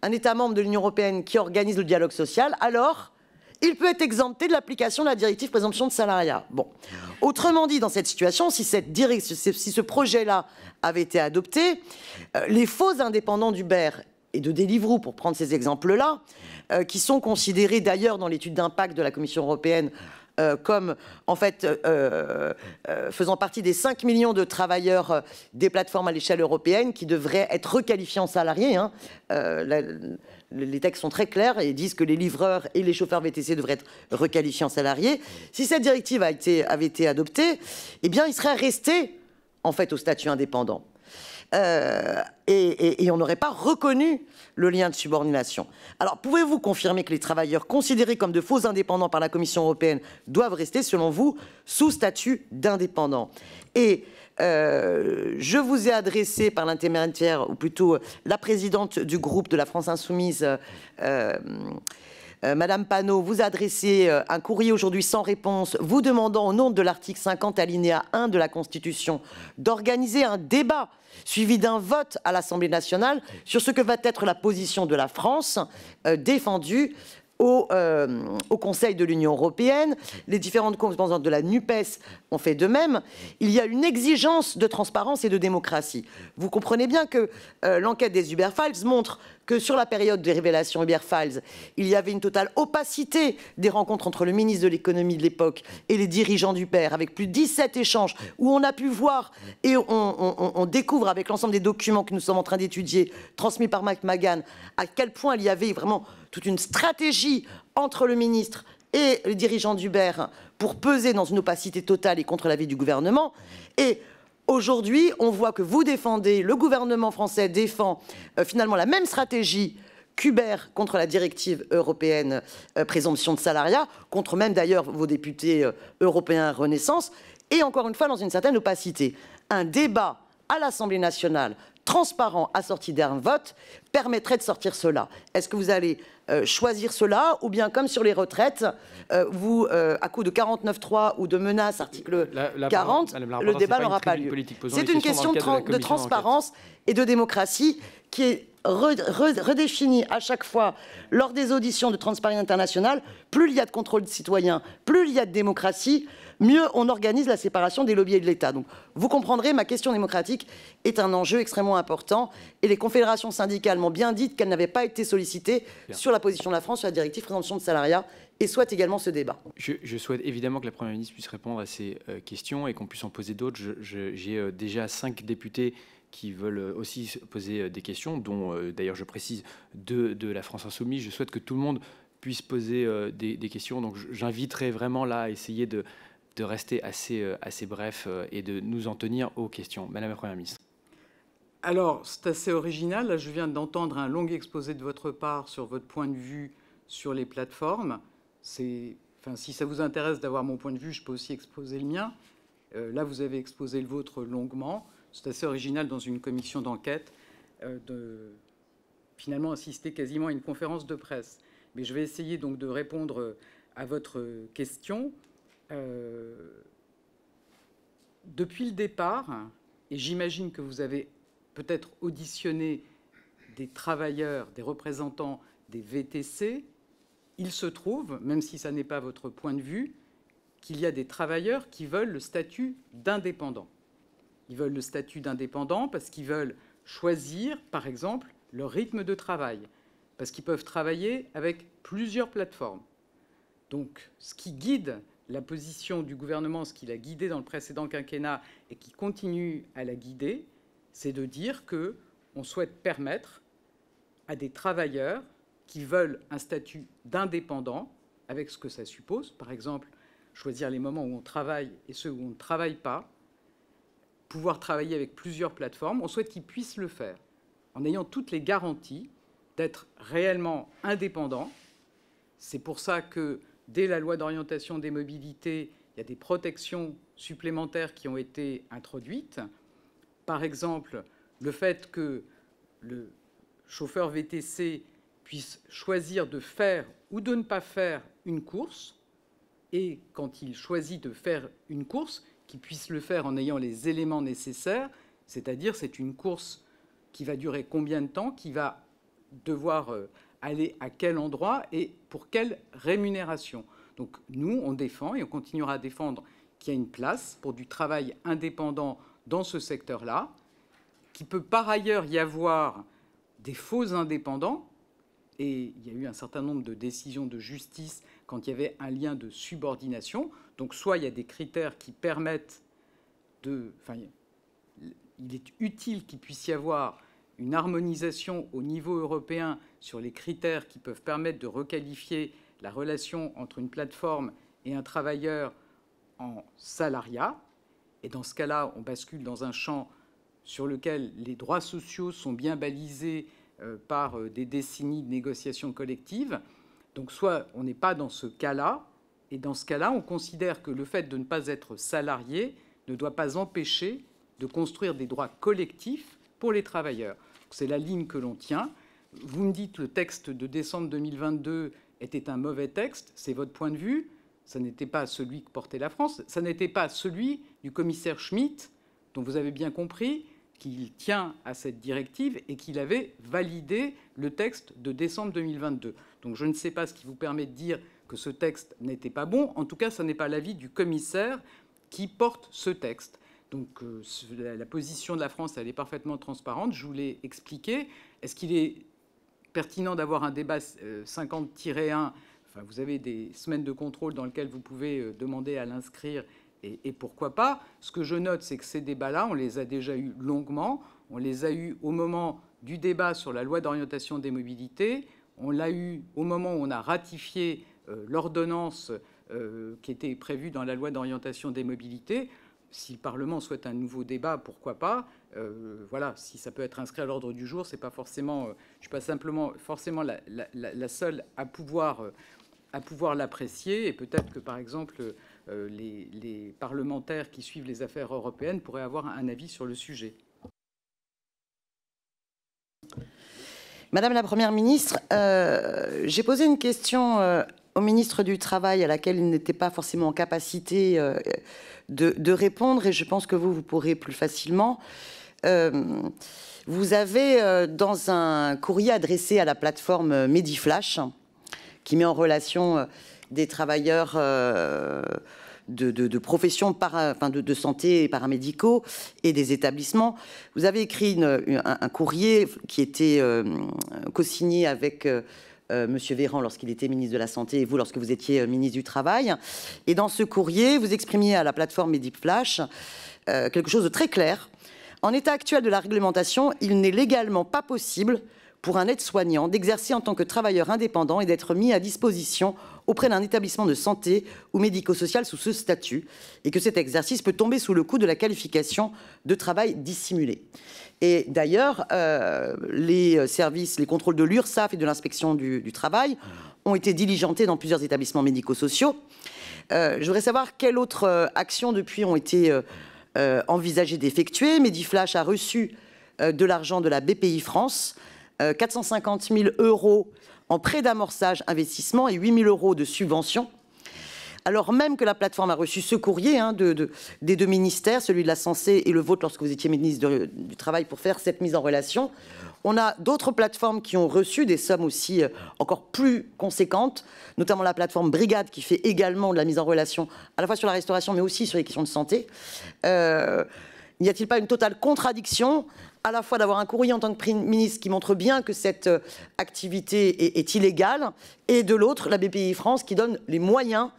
un État membre de l'Union européenne qui organise le dialogue social, alors il peut être exempté de l'application de la directive présomption de salariat. Bon. Autrement dit, dans cette situation, si ce projet-là avait été adopté, les faux indépendants d'Uber et de Deliveroo, pour prendre ces exemples-là, qui sont considérés d'ailleurs dans l'étude d'impact de la Commission européenne comme, en fait, faisant partie des 5 millions de travailleurs des plateformes à l'échelle européenne qui devraient être requalifiés en salariés. Hein. Les textes sont très clairs et disent que les livreurs et les chauffeurs VTC devraient être requalifiés en salariés. Si cette directive avait été adoptée, eh bien, ils seraient restés, en fait, au statut indépendant. Et on n'aurait pas reconnu le lien de subordination. Alors, pouvez-vous confirmer que les travailleurs considérés comme de faux indépendants par la Commission européenne doivent rester, selon vous, sous statut d'indépendants? Et je vous ai adressé par l'intermédiaire, ou plutôt la présidente du groupe de la France Insoumise, Madame Panot, vous adressez un courrier aujourd'hui sans réponse, vous demandant au nom de l'article 50 alinéa 1 de la Constitution d'organiser un débat suivi d'un vote à l'Assemblée nationale sur ce que va être la position de la France défendue au Conseil de l'Union européenne. Les différentes composantes de la NUPES ont fait de même. Il y a une exigence de transparence et de démocratie. Vous comprenez bien que l'enquête des Uber Files montre que sur la période des révélations Uber Files, il y avait une totale opacité des rencontres entre le ministre de l'économie de l'époque et les dirigeants d'Uber, avec plus de 17 échanges où on a pu voir et on découvre avec l'ensemble des documents que nous sommes en train d'étudier, transmis par Mike Magan, à quel point il y avait vraiment toute une stratégie entre le ministre et les dirigeants d'Uber pour peser dans une opacité totale et contre l'avis du gouvernement. Et aujourd'hui, on voit que vous défendez, le gouvernement français défend finalement la même stratégie qu'Uber contre la directive européenne présomption de salariat, contre même d'ailleurs vos députés européens Renaissance, et encore une fois dans une certaine opacité. Un débat à l'Assemblée nationale transparent assorti d'un vote permettrait de sortir cela. Est-ce que vous allez choisir cela, ou bien comme sur les retraites, vous, à coup de 49.3 ou de menaces, article 40, le débat n'aura pas lieu. C'est une question de transparence et de démocratie qui est redéfinie à chaque fois lors des auditions de Transparency International. Plus il y a de contrôle citoyen, plus il y a de démocratie, mieux on organise la séparation des lobbies et de l'État. Donc, vous comprendrez, ma question démocratique est un enjeu extrêmement important. Et les confédérations syndicales m'ont bien dit qu'elles n'avaient pas été sollicitées sur la position de la France sur la directive présomption de salariat et souhaitent également ce débat. Je souhaite évidemment que la Première ministre puisse répondre à ces questions et qu'on puisse en poser d'autres. J'ai déjà 5 députés qui veulent aussi poser des questions, dont d'ailleurs je précise de la France Insoumise. Je souhaite que tout le monde puisse poser des questions. Donc j'inviterai vraiment là à essayer de rester assez bref et de nous en tenir aux questions. Madame la Première ministre. Alors, c'est assez original. Là, je viens d'entendre un long exposé de votre part sur votre point de vue sur les plateformes. Enfin, si ça vous intéresse d'avoir mon point de vue, je peux aussi exposer le mien. Là, vous avez exposé le vôtre longuement. C'est assez original dans une commission d'enquête de finalement assister quasiment à une conférence de presse. Mais je vais essayer donc de répondre à votre question. Depuis le départ, et j'imagine que vous avez peut-être auditionné des travailleurs, des représentants des VTC, il se trouve, même si ça n'est pas votre point de vue, qu'il y a des travailleurs qui veulent le statut d'indépendant. Ils veulent le statut d'indépendant parce qu'ils veulent choisir, par exemple, leur rythme de travail, parce qu'ils peuvent travailler avec plusieurs plateformes. Donc, ce qui guide la position du gouvernement, ce qui l'a guidé dans le précédent quinquennat et qui continue à la guider, c'est de dire qu'on souhaite permettre à des travailleurs qui veulent un statut d'indépendant, avec ce que ça suppose, par exemple, choisir les moments où on travaille et ceux où on ne travaille pas, pouvoir travailler avec plusieurs plateformes, on souhaite qu'ils puissent le faire en ayant toutes les garanties d'être réellement indépendants. C'est pour ça que, dès la loi d'orientation des mobilités, il y a des protections supplémentaires qui ont été introduites. Par exemple, le fait que le chauffeur VTC puisse choisir de faire ou de ne pas faire une course, et quand il choisit de faire une course, qu'il puisse le faire en ayant les éléments nécessaires, c'est-à-dire c'est une course qui va durer combien de temps, qui va devoir aller à quel endroit et pour quelle rémunération. Donc nous, on défend et on continuera à défendre qu'il y a une place pour du travail indépendant dans ce secteur-là, qu'il peut par ailleurs y avoir des faux indépendants, et il y a eu un certain nombre de décisions de justice quand il y avait un lien de subordination. Donc soit il y a des critères qui permettent de... Enfin, il est utile qu'il puisse y avoir une harmonisation au niveau européen sur les critères qui peuvent permettre de requalifier la relation entre une plateforme et un travailleur en salariat. Et dans ce cas-là, on bascule dans un champ sur lequel les droits sociaux sont bien balisés par des décennies de négociations collectives. Donc soit on n'est pas dans ce cas-là, et dans ce cas-là, on considère que le fait de ne pas être salarié ne doit pas empêcher de construire des droits collectifs pour les travailleurs. C'est la ligne que l'on tient. Vous me dites que le texte de décembre 2022 était un mauvais texte, c'est votre point de vue. Ça n'était pas celui que portait la France, ça n'était pas celui du commissaire Schmitt, dont vous avez bien compris qu'il tient à cette directive et qu'il avait validé le texte de décembre 2022. Donc je ne sais pas ce qui vous permet de dire que ce texte n'était pas bon. En tout cas, ce n'est pas l'avis du commissaire qui porte ce texte. Donc la position de la France, elle est parfaitement transparente. Je vous l'ai expliqué. Est-ce qu'il est pertinent d'avoir un débat 50-1 ? Enfin, vous avez des semaines de contrôle dans lesquelles vous pouvez demander à l'inscrire. Et pourquoi pas. Ce que je note, c'est que ces débats-là, on les a déjà eus longuement. On les a eus au moment du débat sur la loi d'orientation des mobilités. On l'a eu au moment où on a ratifié l'ordonnance qui était prévue dans la loi d'orientation des mobilités. Si le Parlement souhaite un nouveau débat, pourquoi pas. Voilà, si ça peut être inscrit à l'ordre du jour, c'est pas forcément, je ne suis pas simplement forcément la seule à pouvoir l'apprécier. Et peut-être que, par exemple, les parlementaires qui suivent les affaires européennes pourraient avoir un avis sur le sujet. Madame la Première ministre, j'ai posé une question au ministre du Travail à laquelle il n'était pas forcément en capacité de répondre, et je pense que vous pourrez plus facilement. Vous avez, dans un courrier adressé à la plateforme Mediflash, qui met en relation des travailleurs de professions de santé et paramédicaux et des établissements. Vous avez écrit un courrier qui était co-signé avec M. Véran lorsqu'il était ministre de la Santé et vous lorsque vous étiez ministre du Travail. Et dans ce courrier, vous exprimiez à la plateforme Mediflash quelque chose de très clair. En état actuel de la réglementation, il n'est légalement pas possible pour un aide-soignant d'exercer en tant que travailleur indépendant et d'être mis à disposition auprès d'un établissement de santé ou médico-social sous ce statut, et que cet exercice peut tomber sous le coup de la qualification de travail dissimulé. Et d'ailleurs, les services, les contrôles de l'URSSAF et de l'inspection du travail ont été diligentés dans plusieurs établissements médico-sociaux. Je voudrais savoir quelles autres actions depuis ont été envisagées d'effectuer. Mediflash a reçu de l'argent de la BPI France, 450 000 € en prêt d'amorçage investissement et 8 000 € de subvention, alors même que la plateforme a reçu ce courrier des deux ministères, celui de la Santé et le vôtre lorsque vous étiez ministre du Travail, pour faire cette mise en relation. On a d'autres plateformes qui ont reçu des sommes aussi encore plus conséquentes, notamment la plateforme Brigade qui fait également de la mise en relation à la fois sur la restauration mais aussi sur les questions de santé. N'y a-t-il pas une totale contradiction à la fois d'avoir un courrier en tant que ministre qui montre bien que cette activité est illégale, et de l'autre, la BPI France qui donne les moyens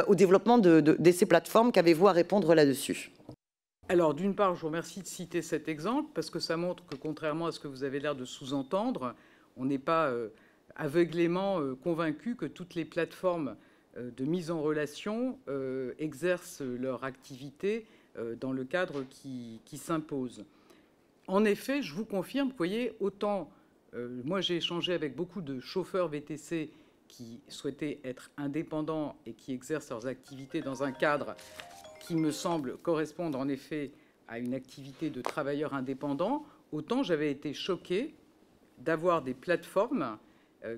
au développement de ces plateformes? Qu'avez-vous à répondre là-dessus? Alors, d'une part, je vous remercie de citer cet exemple, parce que ça montre que, contrairement à ce que vous avez l'air de sous-entendre, on n'est pas aveuglément convaincu que toutes les plateformes de mise en relation exercent leur activité dans le cadre qui s'impose. En effet, je vous confirme, vous voyez, autant moi j'ai échangé avec beaucoup de chauffeurs VTC qui souhaitaient être indépendants et qui exercent leurs activités dans un cadre qui me semble correspondre en effet à une activité de travailleur indépendant, autant j'avais été choqué d'avoir des plateformes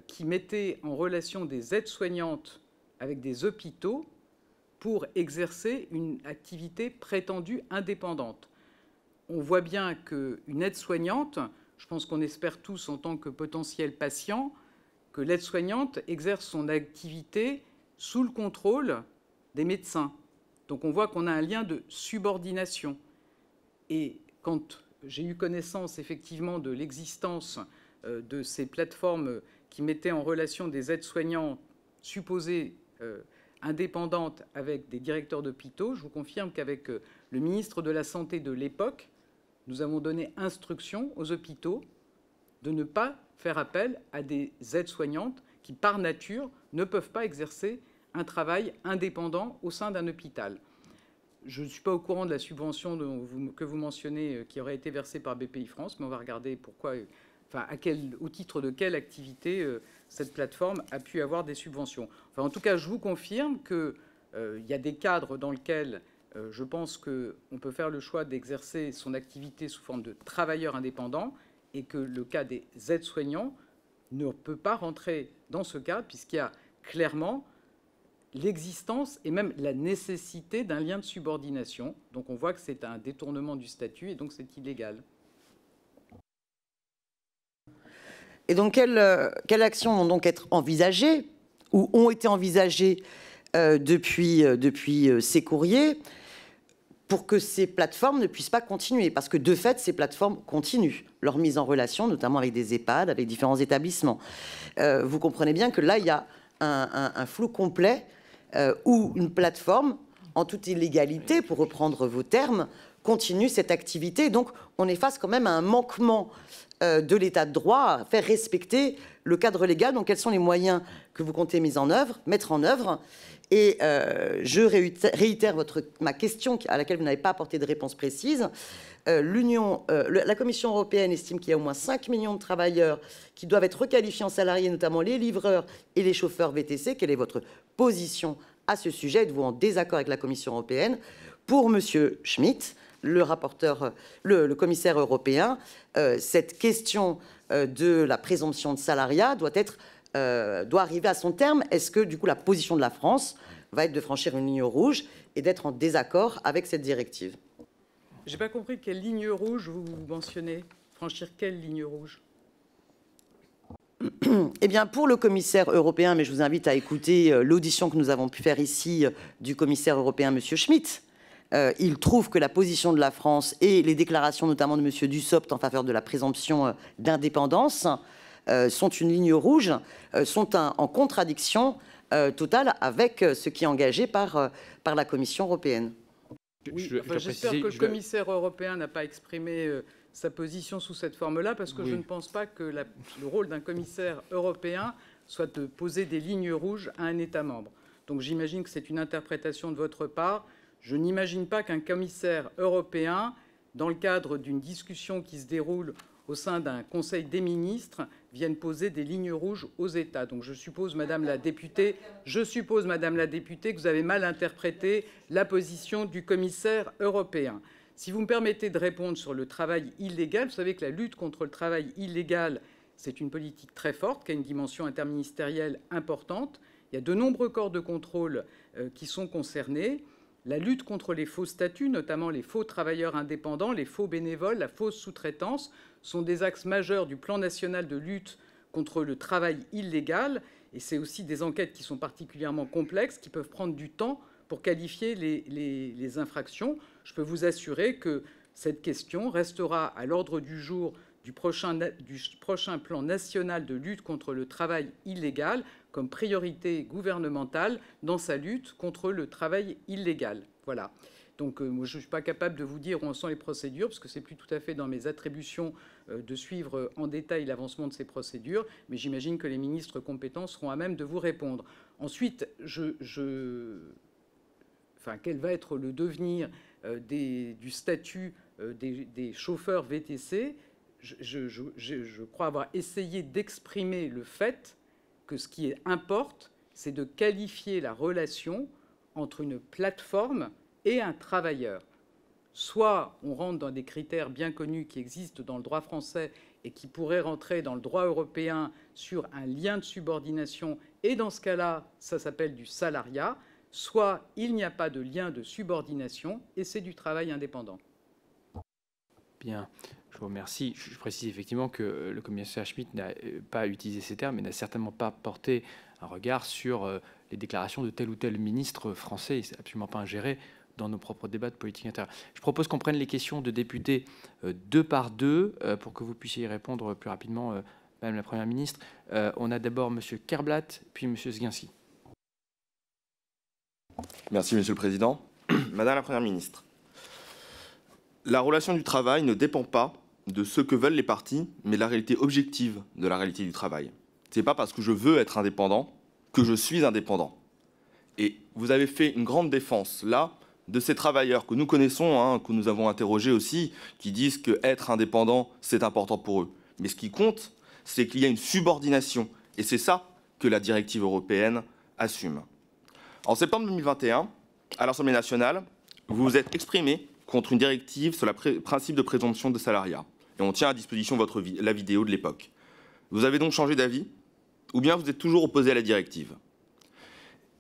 qui mettaient en relation des aides-soignantes avec des hôpitaux pour exercer une activité prétendue indépendante. On voit bien qu'une aide-soignante, je pense qu'on espère tous en tant que potentiel patient, que l'aide-soignante exerce son activité sous le contrôle des médecins. Donc on voit qu'on a un lien de subordination. Et quand j'ai eu connaissance effectivement de l'existence de ces plateformes qui mettaient en relation des aides-soignants supposés indépendantes avec des directeurs d'hôpitaux, je vous confirme qu'avec le ministre de la Santé de l'époque, nous avons donné instruction aux hôpitaux de ne pas faire appel à des aides-soignantes qui, par nature, ne peuvent pas exercer un travail indépendant au sein d'un hôpital. Je ne suis pas au courant de la subvention que vous mentionnez qui aurait été versée par BPI France, mais on va regarder pourquoi, au titre de quelle activité cette plateforme a pu avoir des subventions. En tout cas, je vous confirme qu'il y a des cadres dans lesquels je pense qu'on peut faire le choix d'exercer son activité sous forme de travailleur indépendant, et que le cas des aides-soignants ne peut pas rentrer dans ce cadre, puisqu'il y a clairement l'existence et même la nécessité d'un lien de subordination. Donc on voit que c'est un détournement du statut et donc c'est illégal. Et donc quelles actions vont donc être envisagées ou ont été envisagées depuis ces courriers pour que ces plateformes ne puissent pas continuer? Parce que de fait, ces plateformes continuent leur mise en relation, notamment avec des EHPAD, avec différents établissements. Vous comprenez bien que là, il y a un flou complet où une plateforme, en toute illégalité, pour reprendre vos termes, continue cette activité. Donc, on est face quand même à un manquement de l'état de droit à faire respecter le cadre légal. Donc, quels sont les moyens que vous comptez mettre en œuvre? Et je réitère ma question à laquelle vous n'avez pas apporté de réponse précise. La Commission européenne estime qu'il y a au moins 5 millions de travailleurs qui doivent être requalifiés en salariés, notamment les livreurs et les chauffeurs VTC. Quelle est votre position à ce sujet? Êtes-vous en désaccord avec la Commission européenne? Pour M. Schmitt, le commissaire européen, cette question de la présomption de salariat doit arriver à son terme. Est-ce que, du coup, la position de la France va être de franchir une ligne rouge et d'être en désaccord avec cette directive? Je n'ai pas compris quelle ligne rouge vous mentionnez. Franchir quelle ligne rouge? Eh bien, pour le commissaire européen, mais je vous invite à écouter l'audition que nous avons pu faire ici du commissaire européen, M. Schmitt. Il trouve que la position de la France et les déclarations notamment de M. Dussopt en faveur de la présomption d'indépendance sont une ligne rouge, sont en contradiction totale avec ce qui est engagé par la Commission européenne. Oui, j'espère que le commissaire européen n'a pas exprimé sa position sous cette forme-là, parce que Oui. je ne pense pas que le rôle d'un commissaire européen soit de poser des lignes rouges à un État membre. Donc j'imagine que c'est une interprétation de votre part. Je n'imagine pas qu'un commissaire européen, dans le cadre d'une discussion qui se déroule au sein d'un Conseil des ministres, vienne poser des lignes rouges aux États. Donc je suppose, Madame la députée, que vous avez mal interprété la position du commissaire européen. Si vous me permettez de répondre sur le travail illégal, vous savez que la lutte contre le travail illégal, c'est une politique très forte, qui a une dimension interministérielle importante. Il y a de nombreux corps de contrôle qui sont concernés. La lutte contre les faux statuts, notamment les faux travailleurs indépendants, les faux bénévoles, la fausse sous-traitance, sont des axes majeurs du plan national de lutte contre le travail illégal. Et c'est aussi des enquêtes qui sont particulièrement complexes, qui peuvent prendre du temps pour qualifier les infractions. Je peux vous assurer que cette question restera à l'ordre du jour du prochain plan national de lutte contre le travail illégal comme priorité gouvernementale dans sa lutte contre le travail illégal. Voilà. Donc moi, je ne suis pas capable de vous dire où en sont les procédures, parce que ce n'est plus tout à fait dans mes attributions de suivre en détail l'avancement de ces procédures, mais j'imagine que les ministres compétents seront à même de vous répondre. Ensuite, quel va être le devenir du statut des chauffeurs VTC ? Je crois avoir essayé d'exprimer le fait que ce qui importe, c'est de qualifier la relation entre une plateforme et un travailleur. Soit on rentre dans des critères bien connus qui existent dans le droit français et qui pourraient rentrer dans le droit européen sur un lien de subordination, et dans ce cas-là, ça s'appelle du salariat, soit il n'y a pas de lien de subordination et c'est du travail indépendant. Bien, je vous remercie. Je précise effectivement que le commissaire Schmit n'a pas utilisé ces termes et n'a certainement pas porté un regard sur les déclarations de tel ou tel ministre français. C'est absolument pas ingéré dans nos propres débats de politique intérieure. Je propose qu'on prenne les questions de députés deux par deux pour que vous puissiez y répondre plus rapidement, Madame la Première ministre. On a d'abord Monsieur Kerblat, puis Monsieur Sguincy. Merci, Monsieur le Président. Madame la Première ministre, la relation du travail ne dépend pas de ce que veulent les partis, mais de la réalité objective de la réalité du travail. Ce n'est pas parce que je veux être indépendant que je suis indépendant. Et vous avez fait une grande défense, là, de ces travailleurs que nous connaissons, que nous avons interrogés aussi, qui disent qu'être indépendant, c'est important pour eux. Mais ce qui compte, c'est qu'il y a une subordination. Et c'est ça que la directive européenne assume. En septembre 2021, à l'Assemblée nationale, vous vous êtes exprimé contre une directive sur le principe de présomption de salariat. Et on tient à disposition la vidéo de l'époque. Vous avez donc changé d'avis, ou bien vous êtes toujours opposé à la directive.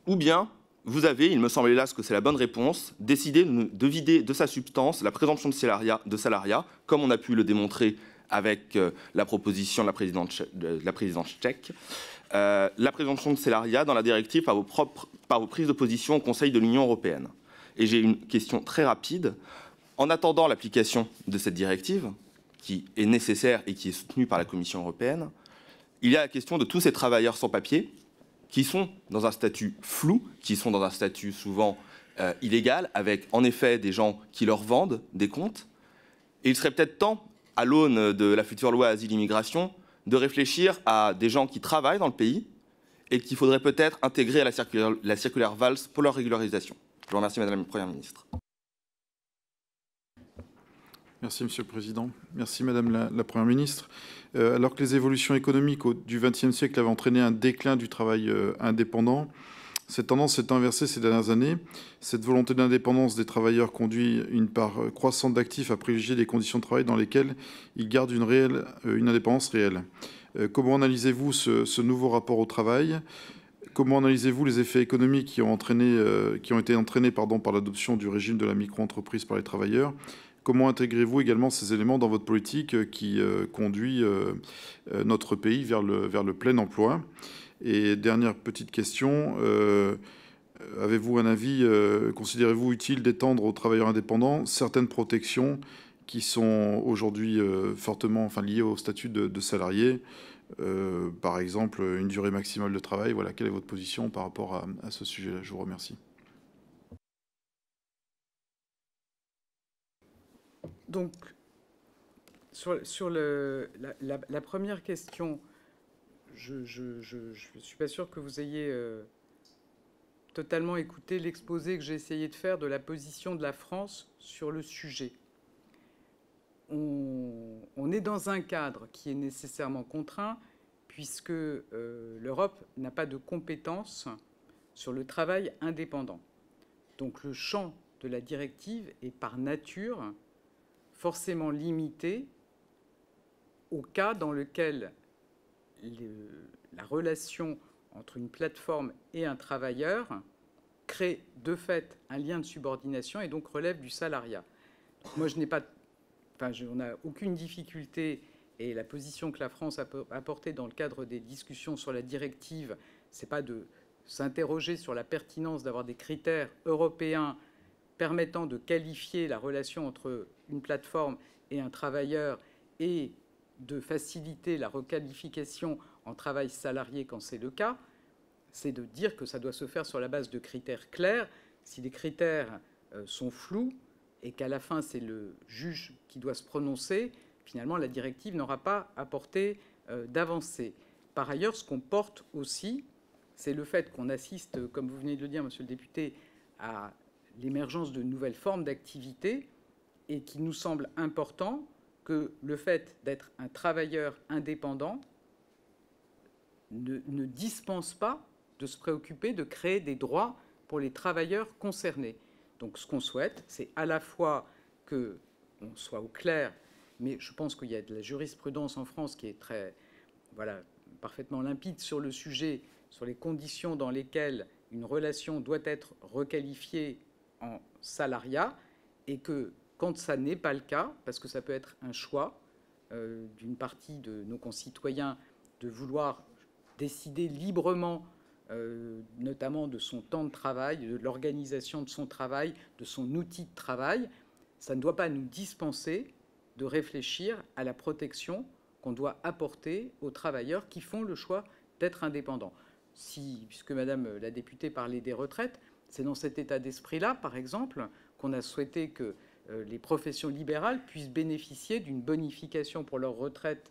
Ou bien vous avez, il me semble hélas que c'est la bonne réponse, décidé de vider de sa substance la présomption de salariat, comme on a pu le démontrer avec la proposition de la présidente tchèque, la présomption de salariat dans la directive par vos prises de position au Conseil de l'Union européenne. Et j'ai une question très rapide. En attendant l'application de cette directive, qui est nécessaire et qui est soutenue par la Commission européenne, il y a la question de tous ces travailleurs sans papier qui sont dans un statut flou, qui sont dans un statut souvent illégal, avec en effet des gens qui leur vendent des comptes. Et il serait peut-être temps, à l'aune de la future loi Asile-Immigration, de réfléchir à des gens qui travaillent dans le pays et qu'il faudrait peut-être intégrer à la circulaire Valls pour leur régularisation. Je vous remercie, Madame la Première ministre. Merci, Monsieur le Président. Merci, Madame la Première ministre. Alors que les évolutions économiques du XXe siècle avaient entraîné un déclin du travail indépendant, cette tendance s'est inversée ces dernières années. Cette volonté d'indépendance des travailleurs conduit une part croissante d'actifs à privilégier des conditions de travail dans lesquelles ils gardent une indépendance réelle. Comment analysez-vous ce nouveau rapport au travail ? Comment analysez-vous les effets économiques qui ont été entraînés par l'adoption du régime de la micro-entreprise par les travailleurs ? Comment intégrez-vous également ces éléments dans votre politique qui conduit notre pays vers le plein emploi ? Et dernière petite question, avez-vous un avis, considérez-vous utile d'étendre aux travailleurs indépendants certaines protections qui sont aujourd'hui fortement liées au statut de salarié, par exemple une durée maximale de travail? Voilà, quelle est votre position par rapport à ce sujet-là? Je vous remercie. Donc, Sur la première question, je ne suis pas sûr que vous ayez totalement écouté l'exposé que j'ai essayé de faire de la position de la France sur le sujet. On est dans un cadre qui est nécessairement contraint, puisque l'Europe n'a pas de compétences sur le travail indépendant. Donc le champ de la directive est par nature forcément limité au cas dans lequel la relation entre une plateforme et un travailleur crée de fait un lien de subordination et donc relève du salariat. Donc moi, on n'a aucune difficulté, et la position que la France a apportée dans le cadre des discussions sur la directive, c'est pas de s'interroger sur la pertinence d'avoir des critères européens permettant de qualifier la relation entre une plateforme et un travailleur et de faciliter la requalification en travail salarié quand c'est le cas. C'est de dire que ça doit se faire sur la base de critères clairs. Si les critères sont flous et qu'à la fin c'est le juge qui doit se prononcer, finalement la directive n'aura pas apporté d'avancée. Par ailleurs, ce qu'on porte aussi, c'est le fait qu'on assiste, comme vous venez de le dire, monsieur le député, à l'émergence de nouvelles formes d'activité et qu'il nous semble important que le fait d'être un travailleur indépendant ne dispense pas de se préoccuper de créer des droits pour les travailleurs concernés. Donc ce qu'on souhaite, c'est à la fois qu'on soit au clair, mais je pense qu'il y a de la jurisprudence en France qui est parfaitement limpide sur le sujet, sur les conditions dans lesquelles une relation doit être requalifiée en salariat, et que quand ça n'est pas le cas, parce que ça peut être un choix d'une partie de nos concitoyens de vouloir décider librement, notamment de son temps de travail, de l'organisation de son travail, de son outil de travail, ça ne doit pas nous dispenser de réfléchir à la protection qu'on doit apporter aux travailleurs qui font le choix d'être indépendants. Puisque Madame la députée parlait des retraites, c'est dans cet état d'esprit-là, par exemple, qu'on a souhaité que les professions libérales puissent bénéficier d'une bonification pour leur retraite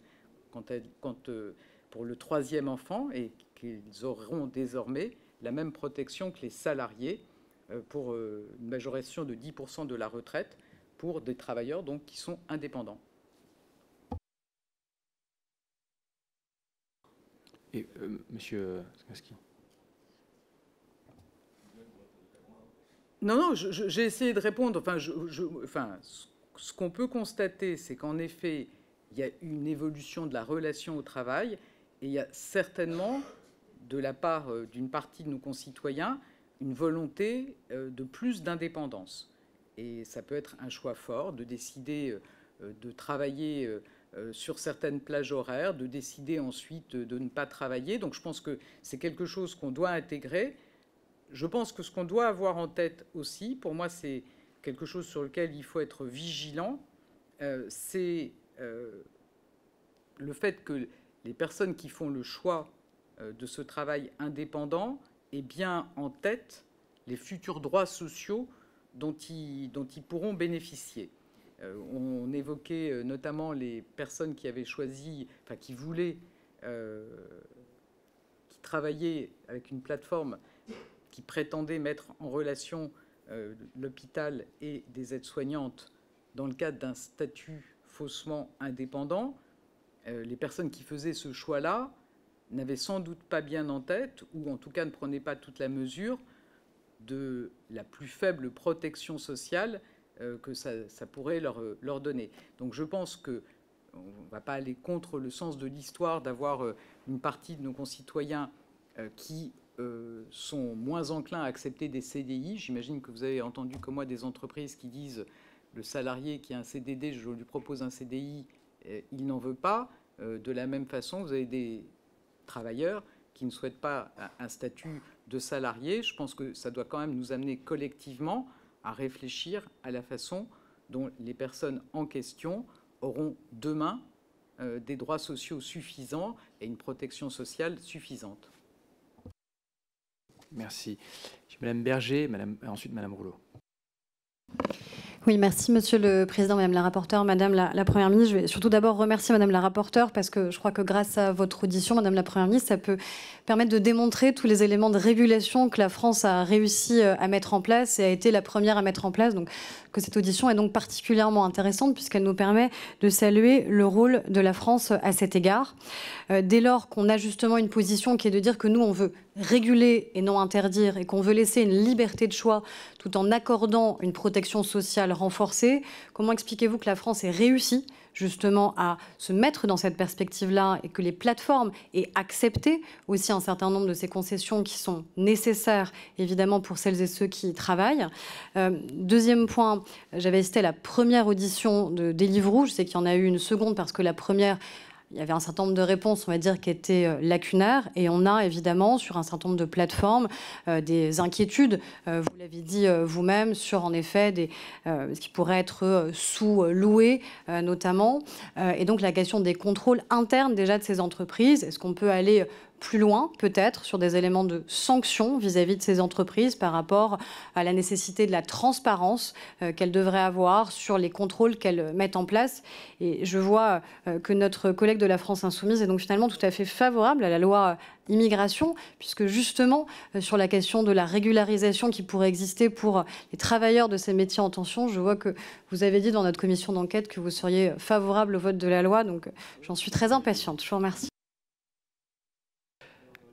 pour le 3e enfant, et qu'ils auront désormais la même protection que les salariés pour une majoration de 10% de la retraite pour des travailleurs donc, qui sont indépendants. Et Monsieur Skoski. Non, j'ai essayé de répondre. Ce qu'on peut constater, c'est qu'en effet, il y a une évolution de la relation au travail, et il y a certainement, de la part d'une partie de nos concitoyens, une volonté de plus d'indépendance. Et ça peut être un choix fort de décider de travailler sur certaines plages horaires, de décider ensuite de ne pas travailler. Donc je pense que c'est quelque chose qu'on doit intégrer. Je pense que ce qu'on doit avoir en tête aussi, pour moi c'est quelque chose sur lequel il faut être vigilant, c'est le fait que les personnes qui font le choix de ce travail indépendant aient bien en tête les futurs droits sociaux dont ils pourront bénéficier. On évoquait notamment les personnes qui avaient choisi, qui voulaient, qui travaillaient avec une plateforme qui prétendait mettre en relation l'hôpital et des aides-soignantes dans le cadre d'un statut faussement indépendant. Les personnes qui faisaient ce choix-là n'avaient sans doute pas bien en tête, ou en tout cas ne prenaient pas toute la mesure de la plus faible protection sociale que ça pourrait leur donner. Donc je pense qu'on ne va pas aller contre le sens de l'histoire d'avoir une partie de nos concitoyens qui sont moins enclins à accepter des CDI. J'imagine que vous avez entendu comme moi des entreprises qui disent le salarié qui a un CDD, je lui propose un CDI, il n'en veut pas. De la même façon, vous avez des travailleurs qui ne souhaitent pas un statut de salarié. Je pense que ça doit quand même nous amener collectivement à réfléchir à la façon dont les personnes en question auront demain des droits sociaux suffisants et une protection sociale suffisante. Merci. Madame Berger, ensuite Madame Rouleau. Oui, merci Monsieur le Président, Madame la rapporteure, Madame la Première ministre. Je vais surtout d'abord remercier Madame la rapporteure parce que je crois que grâce à votre audition, Madame la Première ministre, ça peut permettre de démontrer tous les éléments de régulation que la France a réussi à mettre en place et a été la première à mettre en place. Donc, que cette audition est donc particulièrement intéressante puisqu'elle nous permet de saluer le rôle de la France à cet égard. Dès lors qu'on a justement une position qui est de dire que nous, on veut réguler et non interdire et qu'on veut laisser une liberté de choix tout en accordant une protection sociale renforcée, comment expliquez-vous que la France ait réussi justement à se mettre dans cette perspective-là et que les plateformes aient accepté aussi un certain nombre de ces concessions qui sont nécessaires, évidemment, pour celles et ceux qui y travaillent. Deuxième point, j'avais assisté à la première audition de Deliveroo. Je sais qu'il y en a eu une seconde parce que la première, il y avait un certain nombre de réponses, on va dire, qui étaient lacunaires. Et on a évidemment, sur un certain nombre de plateformes, des inquiétudes, vous l'avez dit vous-même, sur en effet ce qui pourrait être sous-loué notamment. Et donc la question des contrôles internes déjà de ces entreprises. Est-ce qu'on peut aller plus loin, peut-être, sur des éléments de sanctions vis-à-vis de ces entreprises par rapport à la nécessité de la transparence qu'elles devraient avoir sur les contrôles qu'elles mettent en place. Et je vois que notre collègue de la France Insoumise est donc finalement tout à fait favorable à la loi immigration, puisque justement, sur la question de la régularisation qui pourrait exister pour les travailleurs de ces métiers en tension, je vois que vous avez dit dans notre commission d'enquête que vous seriez favorable au vote de la loi, donc j'en suis très impatiente. Je vous remercie.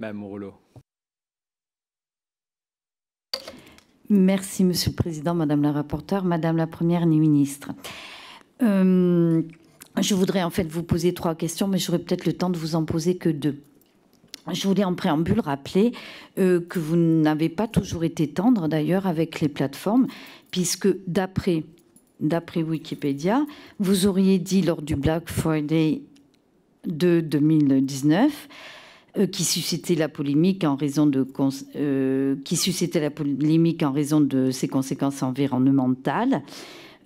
Madame Rouleau. Merci, Monsieur le Président, Madame la rapporteure, Madame la Première ministre. Je voudrais en fait vous poser 3 questions, mais j'aurai peut-être le temps de vous en poser que 2. Je voulais en préambule rappeler que vous n'avez pas toujours été tendre d'ailleurs avec les plateformes, puisque d'après Wikipédia, vous auriez dit lors du Black Friday de 2019 qui suscitait la polémique en raison de ses conséquences environnementales,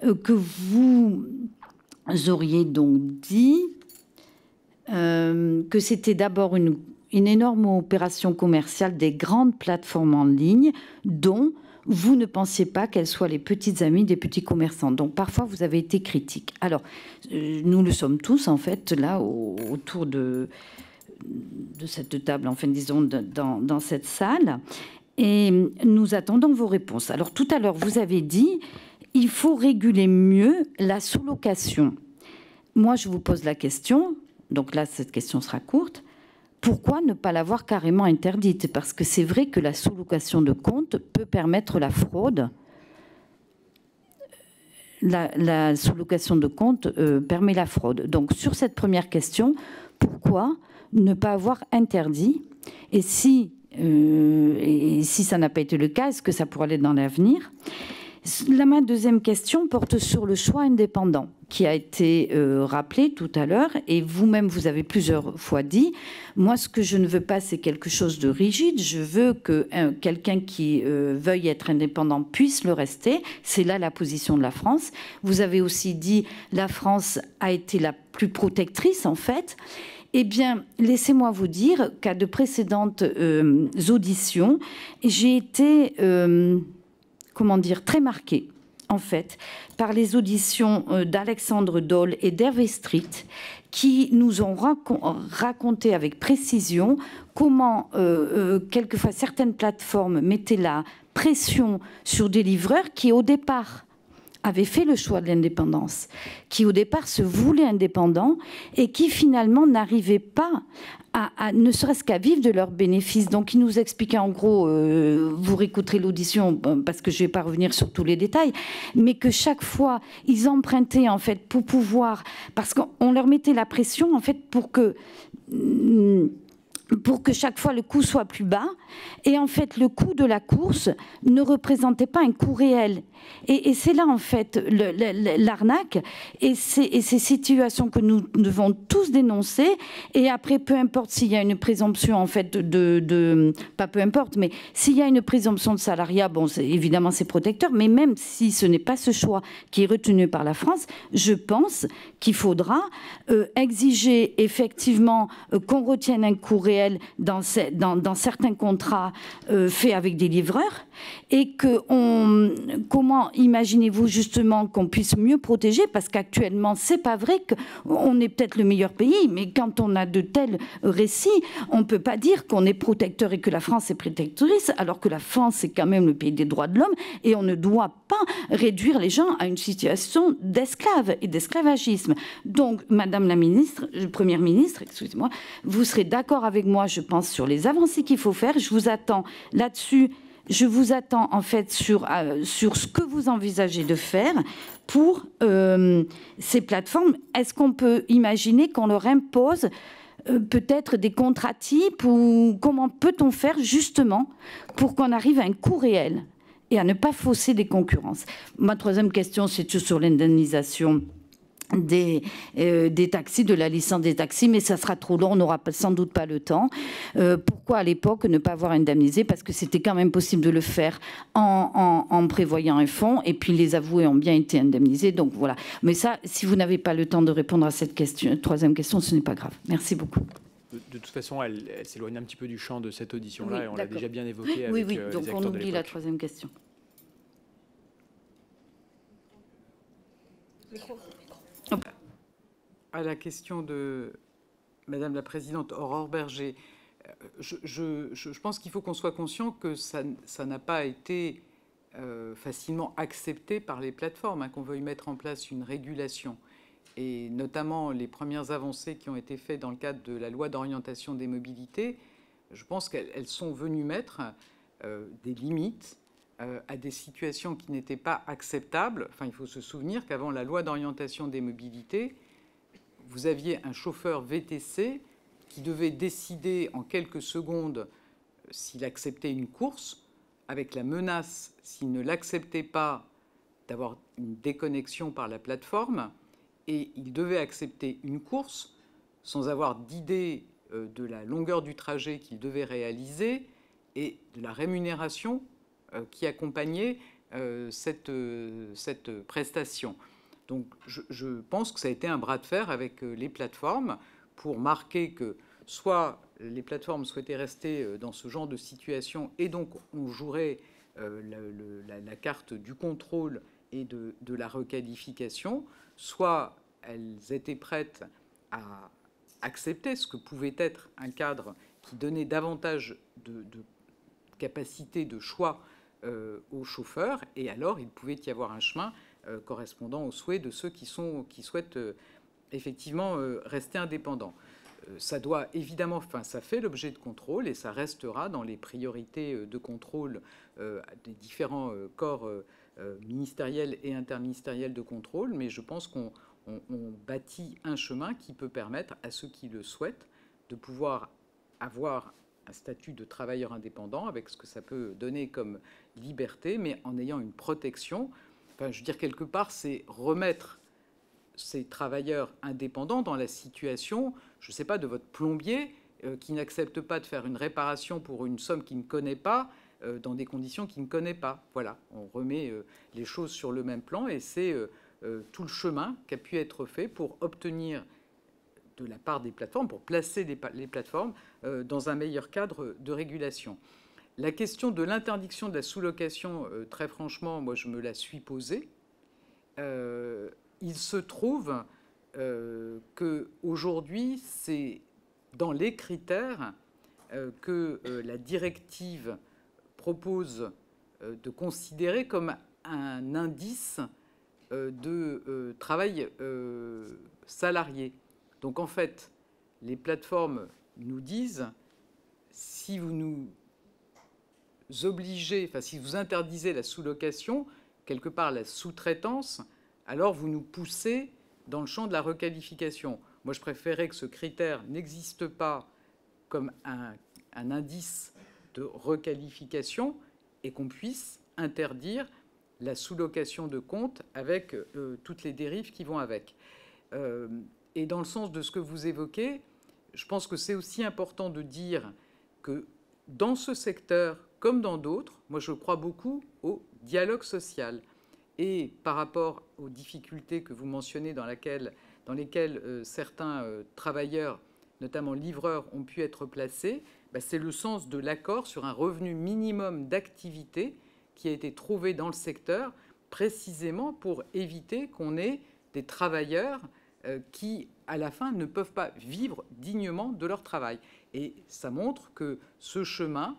que vous auriez donc dit que c'était d'abord une énorme opération commerciale des grandes plateformes en ligne dont vous ne pensiez pas qu'elles soient les petites amies des petits commerçants. Donc parfois vous avez été critique. Alors nous le sommes tous en fait là autour de cette table, enfin disons dans cette salle, et nous attendons vos réponses. Alors tout à l'heure vous avez dit il faut réguler mieux la sous-location. Moi je vous pose la question, donc là cette question sera courte, pourquoi ne pas l'avoir carrément interdite? Parce que c'est vrai que la sous-location de compte peut permettre la fraude. La sous-location de compte permet la fraude. Donc sur cette première question, pourquoi ne pas avoir interdit? Et si ça n'a pas été le cas, est-ce que ça pourrait l'être dans l'avenir? Ma deuxième question porte sur le choix indépendant qui a été rappelé tout à l'heure, et vous-même vous avez plusieurs fois dit, moi ce que je ne veux pas c'est quelque chose de rigide, je veux que quelqu'un qui veuille être indépendant puisse le rester, c'est là la position de la France. Vous avez aussi dit la France a été la plus protectrice en fait. Eh bien, laissez-moi vous dire qu'à de précédentes auditions, j'ai été très marquée, en fait, par les auditions d'Alexandre Dole et d'Hervé Street, qui nous ont raconté avec précision comment, quelquefois, certaines plateformes mettaient la pression sur des livreurs qui, au départ, avaient fait le choix de l'indépendance, qui, au départ, se voulaient indépendants et qui, finalement, n'arrivaient pas ne serait-ce qu'à vivre de leurs bénéfices. Donc, il nous expliquait en gros, vous réécouterez l'audition parce que je ne vais pas revenir sur tous les détails, mais que chaque fois, ils empruntaient en fait pour pouvoir, parce qu'on leur mettait la pression en fait pour que chaque fois le coût soit plus bas. Et en fait, le coût de la course ne représentait pas un coût réel. Et c'est là, en fait, l'arnaque et ces situations que nous devons tous dénoncer. Et après, peu importe s'il y a une présomption, en fait, pas peu importe, mais s'il y a une présomption de salariat, bon, évidemment, c'est protecteur. Mais même si ce n'est pas ce choix qui est retenu par la France, je pense qu'il faudra exiger effectivement qu'on retienne un coût réel dans certains contrats faits avec des livreurs et comment comment imaginez-vous justement qu'on puisse mieux protéger? Parce qu'actuellement, c'est pas vrai qu'on est peut-être le meilleur pays, mais quand on a de tels récits, on ne peut pas dire qu'on est protecteur et que la France est protectrice, alors que la France est quand même le pays des droits de l'homme, et on ne doit pas réduire les gens à une situation d'esclave et d'esclavagisme. Donc, Madame la ministre, Première ministre, excusez-moi, vous serez d'accord avec moi, je pense, sur les avancées qu'il faut faire. Je vous attends là-dessus. Je vous attends en fait sur ce que vous envisagez de faire pour ces plateformes. Est-ce qu'on peut imaginer qu'on leur impose peut-être des contrats types, ou comment peut-on faire justement pour qu'on arrive à un coût réel et à ne pas fausser des concurrences? Ma troisième question, c'est sur l'indemnisation des taxis, de la licence des taxis, mais ça sera trop long, on n'aura sans doute pas le temps. Pourquoi à l'époque ne pas avoir indemnisé? Parce que c'était quand même possible de le faire en prévoyant un fonds, et puis les avoués ont bien été indemnisés, donc voilà. Mais ça, si vous n'avez pas le temps de répondre à cette question, troisième question, ce n'est pas grave. Merci beaucoup. De toute façon, elle s'éloigne un petit peu du champ de cette audition-là, Oui, et on l'a déjà bien évoqué oui, avec oui, les donc acteurs on de oublie l'époque. la troisième question. À la question de Madame la Présidente Aurore Bergé, je pense qu'il faut qu'on soit conscient que ça n'a pas été facilement accepté par les plateformes, qu'on veuille mettre en place une régulation. Et notamment les premières avancées qui ont été faites dans le cadre de la loi d'orientation des mobilités, je pense qu'elles sont venues mettre des limites à des situations qui n'étaient pas acceptables. Enfin, il faut se souvenir qu'avant la loi d'orientation des mobilités, vous aviez un chauffeur VTC qui devait décider en quelques secondes s'il acceptait une course, avec la menace, s'il ne l'acceptait pas, d'avoir une déconnexion par la plateforme. Et il devait accepter une course sans avoir d'idée de la longueur du trajet qu'il devait réaliser et de la rémunération qui accompagnait cette prestation. Donc je pense que ça a été un bras de fer avec les plateformes pour marquer que soit les plateformes souhaitaient rester dans ce genre de situation, et donc on jouerait la carte du contrôle et de la requalification, soit elles étaient prêtes à accepter ce que pouvait être un cadre qui donnait davantage de capacité de choix aux chauffeurs, et alors il pouvait y avoir un chemin correspondant aux souhaits de ceux qui souhaitent effectivement rester indépendants. Ça doit évidemment, ça fait l'objet de contrôle, et ça restera dans les priorités de contrôle des différents corps ministériels et interministériels de contrôle, mais je pense qu'on bâtit un chemin qui peut permettre à ceux qui le souhaitent de pouvoir avoir un statut de travailleur indépendant avec ce que ça peut donner comme liberté, mais en ayant une protection. Enfin, je veux dire, quelque part, c'est remettre ces travailleurs indépendants dans la situation, je ne sais pas, de votre plombier qui n'accepte pas de faire une réparation pour une somme qu'il ne connaît pas, dans des conditions qu'il ne connaît pas. Voilà, on remet les choses sur le même plan, et c'est tout le chemin qui a pu être fait pour obtenir de la part des plateformes, pour placer les plateformes dans un meilleur cadre de régulation. La question de l'interdiction de la sous-location, très franchement, moi je me la suis posée. Il se trouve qu'aujourd'hui, c'est dans les critères que la directive propose de considérer comme un indice de travail salarié. Donc en fait, les plateformes nous disent, si vous nous obligez, si vous interdisez la sous-location, quelque part la sous-traitance, alors vous nous poussez dans le champ de la requalification. Moi, je préférais que ce critère n'existe pas comme un indice de requalification, et qu'on puisse interdire la sous-location de comptes avec toutes les dérives qui vont avec. Et dans le sens de ce que vous évoquez, je pense que c'est aussi important de dire que dans ce secteur, comme dans d'autres, moi je crois beaucoup au dialogue social. Et par rapport aux difficultés que vous mentionnez dans lesquelles certains travailleurs, notamment livreurs, ont pu être placés, c'est le sens de l'accord sur un revenu minimum d'activité qui a été trouvé dans le secteur précisément pour éviter qu'on ait des travailleurs qui, à la fin, ne peuvent pas vivre dignement de leur travail. Et ça montre que ce chemin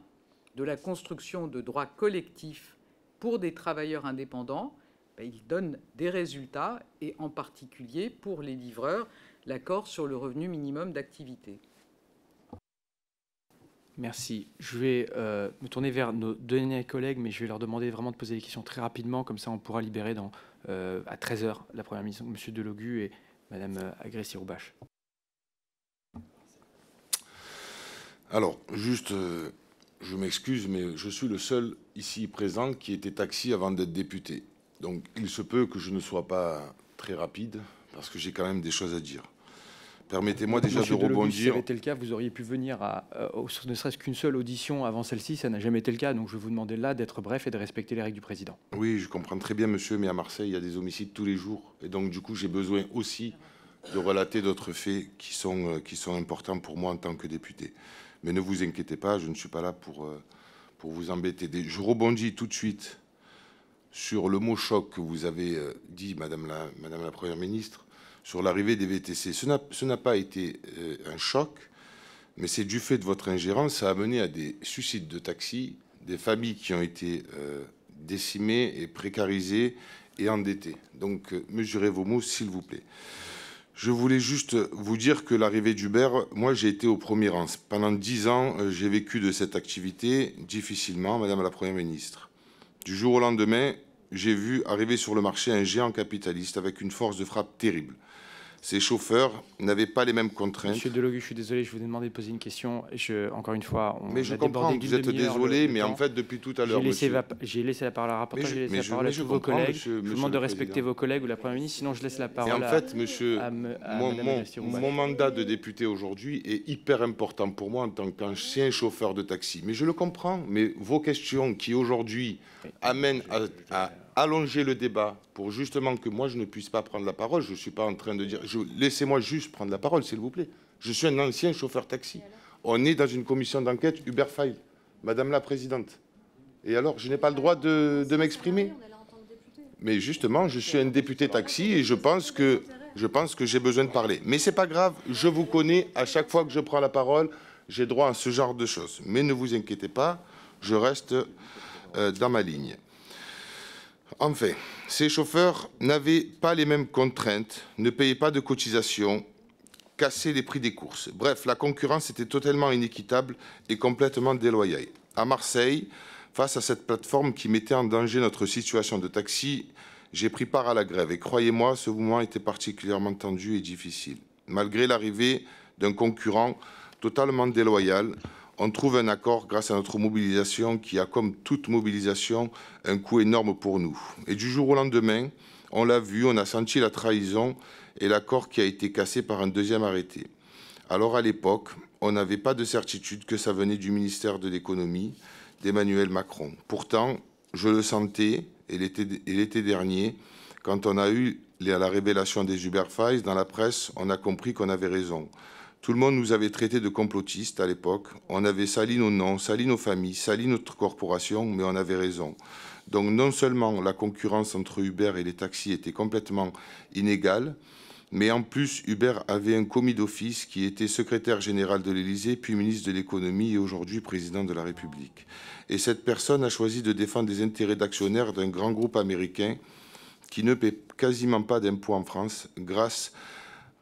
de la construction de droits collectifs pour des travailleurs indépendants, il donne des résultats, et en particulier pour les livreurs, l'accord sur le revenu minimum d'activité. Merci. Je vais me tourner vers nos deux derniers collègues, mais je vais leur demander vraiment de poser des questions très rapidement, comme ça on pourra libérer à 13 h la Première ministre, M. Delogu et Mme Agresti-Roubache. Alors, juste, je m'excuse, mais je suis le seul ici présent qui était taxi avant d'être député. Donc, il se peut que je ne sois pas très rapide, parce que j'ai quand même des choses à dire. Permettez-moi déjà de rebondir. Si ça avait été le cas, vous auriez pu venir ne serait-ce qu'une seule audition avant celle-ci. Ça n'a jamais été le cas. Donc je vais vous demander là d'être bref et de respecter les règles du président. Oui, je comprends très bien, monsieur, mais à Marseille, il y a des homicides tous les jours. Et donc, du coup, j'ai besoin aussi de relater d'autres faits qui sont importants pour moi en tant que député. Mais ne vous inquiétez pas, je ne suis pas là pour vous embêter. Je rebondis tout de suite sur le mot choc que vous avez dit, Madame la Première ministre, sur l'arrivée des VTC. Ce n'a pas été un choc, mais c'est du fait de votre ingérence, ça a mené à des suicides de taxis, des familles qui ont été décimées et précarisées et endettées. Donc, mesurez vos mots, s'il vous plaît. Je voulais juste vous dire que l'arrivée d'Uber, moi, j'ai été au premier rang. Pendant 10 ans, j'ai vécu de cette activité difficilement, Madame la Première ministre. Du jour au lendemain, j'ai vu arriver sur le marché un géant capitaliste avec une force de frappe terrible. Ces chauffeurs n'avaient pas les mêmes contraintes. Monsieur Delogu, je suis désolé, je vous ai demandé de poser une question. Encore une fois, mais je comprends que vous êtes désolé, mais en fait, depuis tout à l'heure, j'ai laissé la parole à la rapporteure, j'ai laissé la parole à tous vos collègues. Je vous demande de respecter vos collègues ou la Première ministre, sinon je laisse la parole à... Et en fait, monsieur, mon mandat de député aujourd'hui est hyper important pour moi en tant qu'ancien chauffeur de taxi. Mais je le comprends, mais vos questions qui aujourd'hui amènent à allonger le débat pour justement que moi je ne puisse pas prendre la parole. Je ne suis pas en train de dire... Laissez-moi juste prendre la parole, s'il vous plaît. Je suis un ancien chauffeur taxi. On est dans une commission d'enquête Uber File, Madame la Présidente. Et alors, je n'ai pas le droit de m'exprimer. Mais justement, je suis un député taxi et je pense que j'ai besoin de parler. Mais c'est pas grave, je vous connais, à chaque fois que je prends la parole, j'ai droit à ce genre de choses. Mais ne vous inquiétez pas, je reste dans ma ligne. Enfin, ces chauffeurs n'avaient pas les mêmes contraintes, ne payaient pas de cotisations, cassaient les prix des courses. Bref, la concurrence était totalement inéquitable et complètement déloyale. À Marseille, face à cette plateforme qui mettait en danger notre situation de taxi, j'ai pris part à la grève. Et croyez-moi, ce mouvement était particulièrement tendu et difficile. Malgré l'arrivée d'un concurrent totalement déloyal, on trouve un accord grâce à notre mobilisation qui a, comme toute mobilisation, un coût énorme pour nous. Et du jour au lendemain, on l'a vu, on a senti la trahison et l'accord qui a été cassé par un deuxième arrêté. Alors à l'époque, on n'avait pas de certitude que ça venait du ministère de l'économie d'Emmanuel Macron. Pourtant, je le sentais, et l'été dernier, quand on a eu la révélation des Uber Files dans la presse, on a compris qu'on avait raison. Tout le monde nous avait traités de complotistes à l'époque. On avait sali nos noms, sali nos familles, sali notre corporation, mais on avait raison. Donc non seulement la concurrence entre Uber et les taxis était complètement inégale, mais en plus Uber avait un commis d'office qui était secrétaire général de l'Élysée, puis ministre de l'économie et aujourd'hui président de la République. Et cette personne a choisi de défendre les intérêts d'actionnaires d'un grand groupe américain qui ne paie quasiment pas d'impôts en France grâce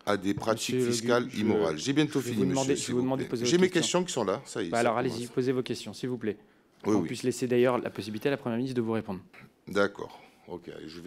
à des pratiques fiscales immorales. J'ai bientôt fini, monsieur. J'ai mes questions qui sont là. Ça y est. Alors allez-y, posez vos questions, s'il vous plaît. Oui, On puisse laisser d'ailleurs la possibilité à la Première ministre de vous répondre. D'accord. Ok, je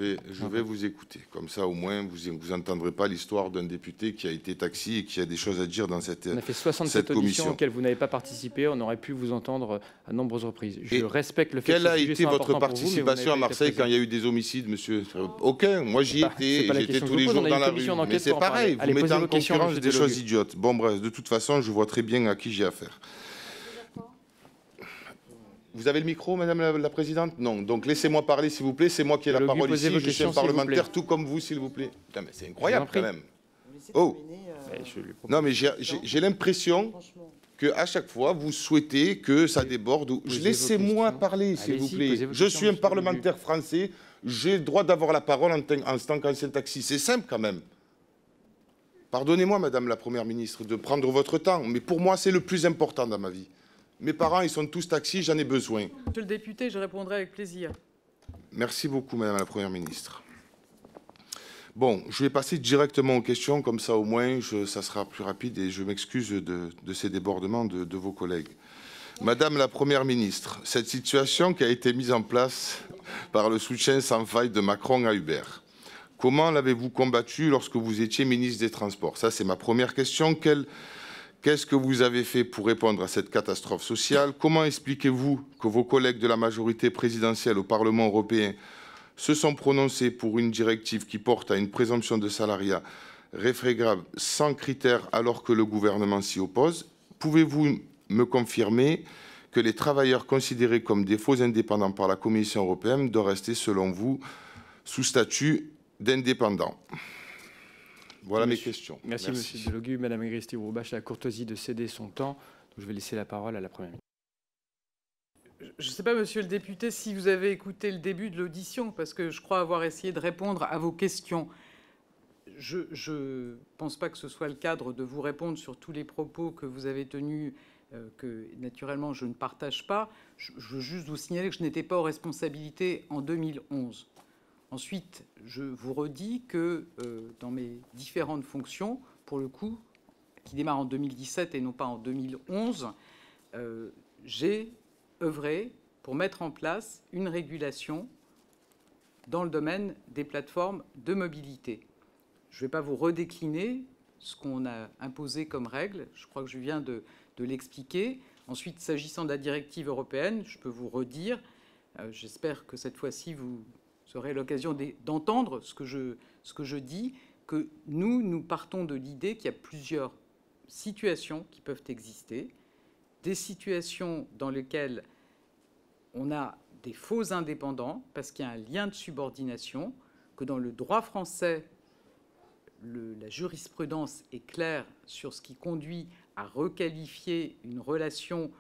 vais vous écouter. Comme ça, au moins, vous n'entendrez pas l'histoire d'un député qui a été taxi et qui a des choses à dire dans cette commission. On a fait 67 auditions auxquelles vous n'avez pas participé. On aurait pu vous entendre à de nombreuses reprises. Je respecte le fait que ce sujet soit important pour vous. Quelle a été votre participation à Marseille quand il y a eu des homicides, monsieur? Aucun. Moi, j'y étais. J'étais tous les jours dans la rue. Mais c'est pareil. Vous mettez en concurrence des choses idiotes. Bon, bref, de toute façon, je vois très bien à qui j'ai affaire. Vous avez le micro, Madame la Présidente? Non. Donc laissez-moi parler, s'il vous plaît. C'est moi qui ai la parole ici. Je suis un parlementaire, tout comme vous, s'il vous plaît. Putain, mais c'est incroyable, quand même. Oh. Non, mais j'ai l'impression qu'à chaque fois, vous souhaitez que ça déborde. Laissez-moi parler, s'il vous plaît. Je suis un parlementaire français. J'ai le droit d'avoir la parole en tant qu'ancien taxi. C'est simple quand même. Pardonnez-moi, Madame la Première ministre, de prendre votre temps, mais pour moi, c'est le plus important dans ma vie. Mes parents, ils sont tous taxis, j'en ai besoin. Monsieur le député, je répondrai avec plaisir. Merci beaucoup, Madame la Première ministre. Bon, je vais passer directement aux questions, comme ça au moins, ça sera plus rapide et je m'excuse de ces débordements de vos collègues. Madame la Première ministre, cette situation qui a été mise en place par le soutien sans faille de Macron à Uber, comment l'avez-vous combattu lorsque vous étiez ministre des Transports? Ça, c'est ma première question. Qu'est-ce que vous avez fait pour répondre à cette catastrophe sociale? Comment expliquez-vous que vos collègues de la majorité présidentielle au Parlement européen se sont prononcés pour une directive qui porte à une présomption de salariat réfragable sans critères alors que le gouvernement s'y oppose? Pouvez-vous me confirmer que les travailleurs considérés comme des faux indépendants par la Commission européenne doivent rester, selon vous, sous statut d'indépendants? Voilà mes questions. Merci, Monsieur Delogu. Madame Agresti-Roubache a la courtoisie de céder son temps. Donc je vais laisser la parole à la Première ministre. Je ne sais pas, Monsieur le député, si vous avez écouté le début de l'audition, parce que je crois avoir essayé de répondre à vos questions. Je ne pense pas que ce soit le cadre de vous répondre sur tous les propos que vous avez tenus, que naturellement je ne partage pas. Je veux juste vous signaler que je n'étais pas aux responsabilités en 2011. Ensuite, je vous redis que dans mes différentes fonctions, pour le coup, qui démarrent en 2017 et non pas en 2011, j'ai œuvré pour mettre en place une régulation dans le domaine des plateformes de mobilité. Je ne vais pas vous redécliner ce qu'on a imposé comme règle. Je crois que je viens de l'expliquer. Ensuite, s'agissant de la directive européenne, je peux vous redire, j'espère que cette fois-ci, vous aurez l'occasion d'entendre ce que je dis, que nous partons de l'idée qu'il y a plusieurs situations qui peuvent exister, des situations dans lesquelles on a des faux indépendants parce qu'il y a un lien de subordination, que dans le droit français, la jurisprudence est claire sur ce qui conduit à requalifier une relation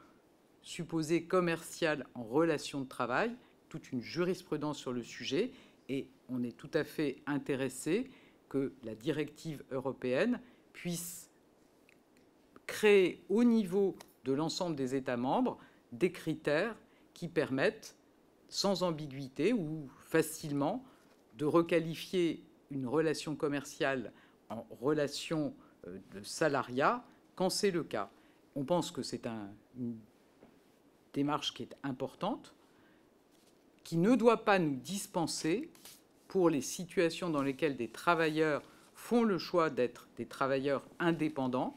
supposée commerciale en relation de travail, toute une jurisprudence sur le sujet, et on est tout à fait intéressé que la directive européenne puisse créer au niveau de l'ensemble des États membres des critères qui permettent, sans ambiguïté ou facilement, de requalifier une relation commerciale en relation de salariat quand c'est le cas. On pense que c'est une démarche qui est importante, qui ne doit pas nous dispenser, pour les situations dans lesquelles des travailleurs font le choix d'être des travailleurs indépendants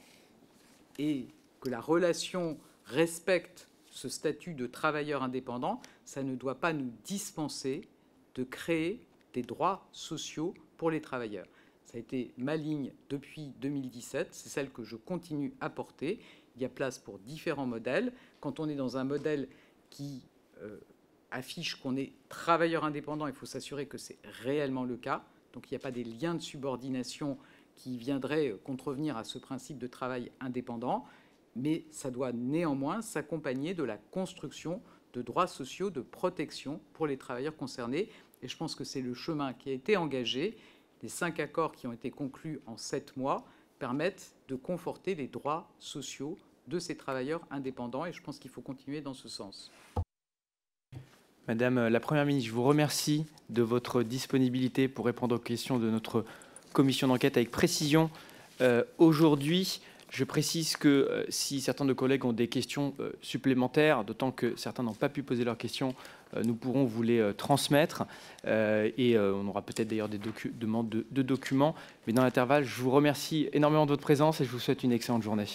et que la relation respecte ce statut de travailleur indépendant, ça ne doit pas nous dispenser de créer des droits sociaux pour les travailleurs. Ça a été ma ligne depuis 2017, c'est celle que je continue à porter. Il y a place pour différents modèles. Quand on est dans un modèle qui affiche qu'on est travailleur indépendant, il faut s'assurer que c'est réellement le cas. Donc il n'y a pas des liens de subordination qui viendraient contrevenir à ce principe de travail indépendant, mais ça doit néanmoins s'accompagner de la construction de droits sociaux de protection pour les travailleurs concernés. Et je pense que c'est le chemin qui a été engagé. Les 5 accords qui ont été conclus en 7 mois permettent de conforter les droits sociaux de ces travailleurs indépendants, et je pense qu'il faut continuer dans ce sens. Madame la Première ministre, je vous remercie de votre disponibilité pour répondre aux questions de notre commission d'enquête avec précision. Aujourd'hui, je précise que si certains de nos collègues ont des questions supplémentaires, d'autant que certains n'ont pas pu poser leurs questions, nous pourrons vous les transmettre et on aura peut-être d'ailleurs des demandes de documents. Mais dans l'intervalle, je vous remercie énormément de votre présence et je vous souhaite une excellente journée.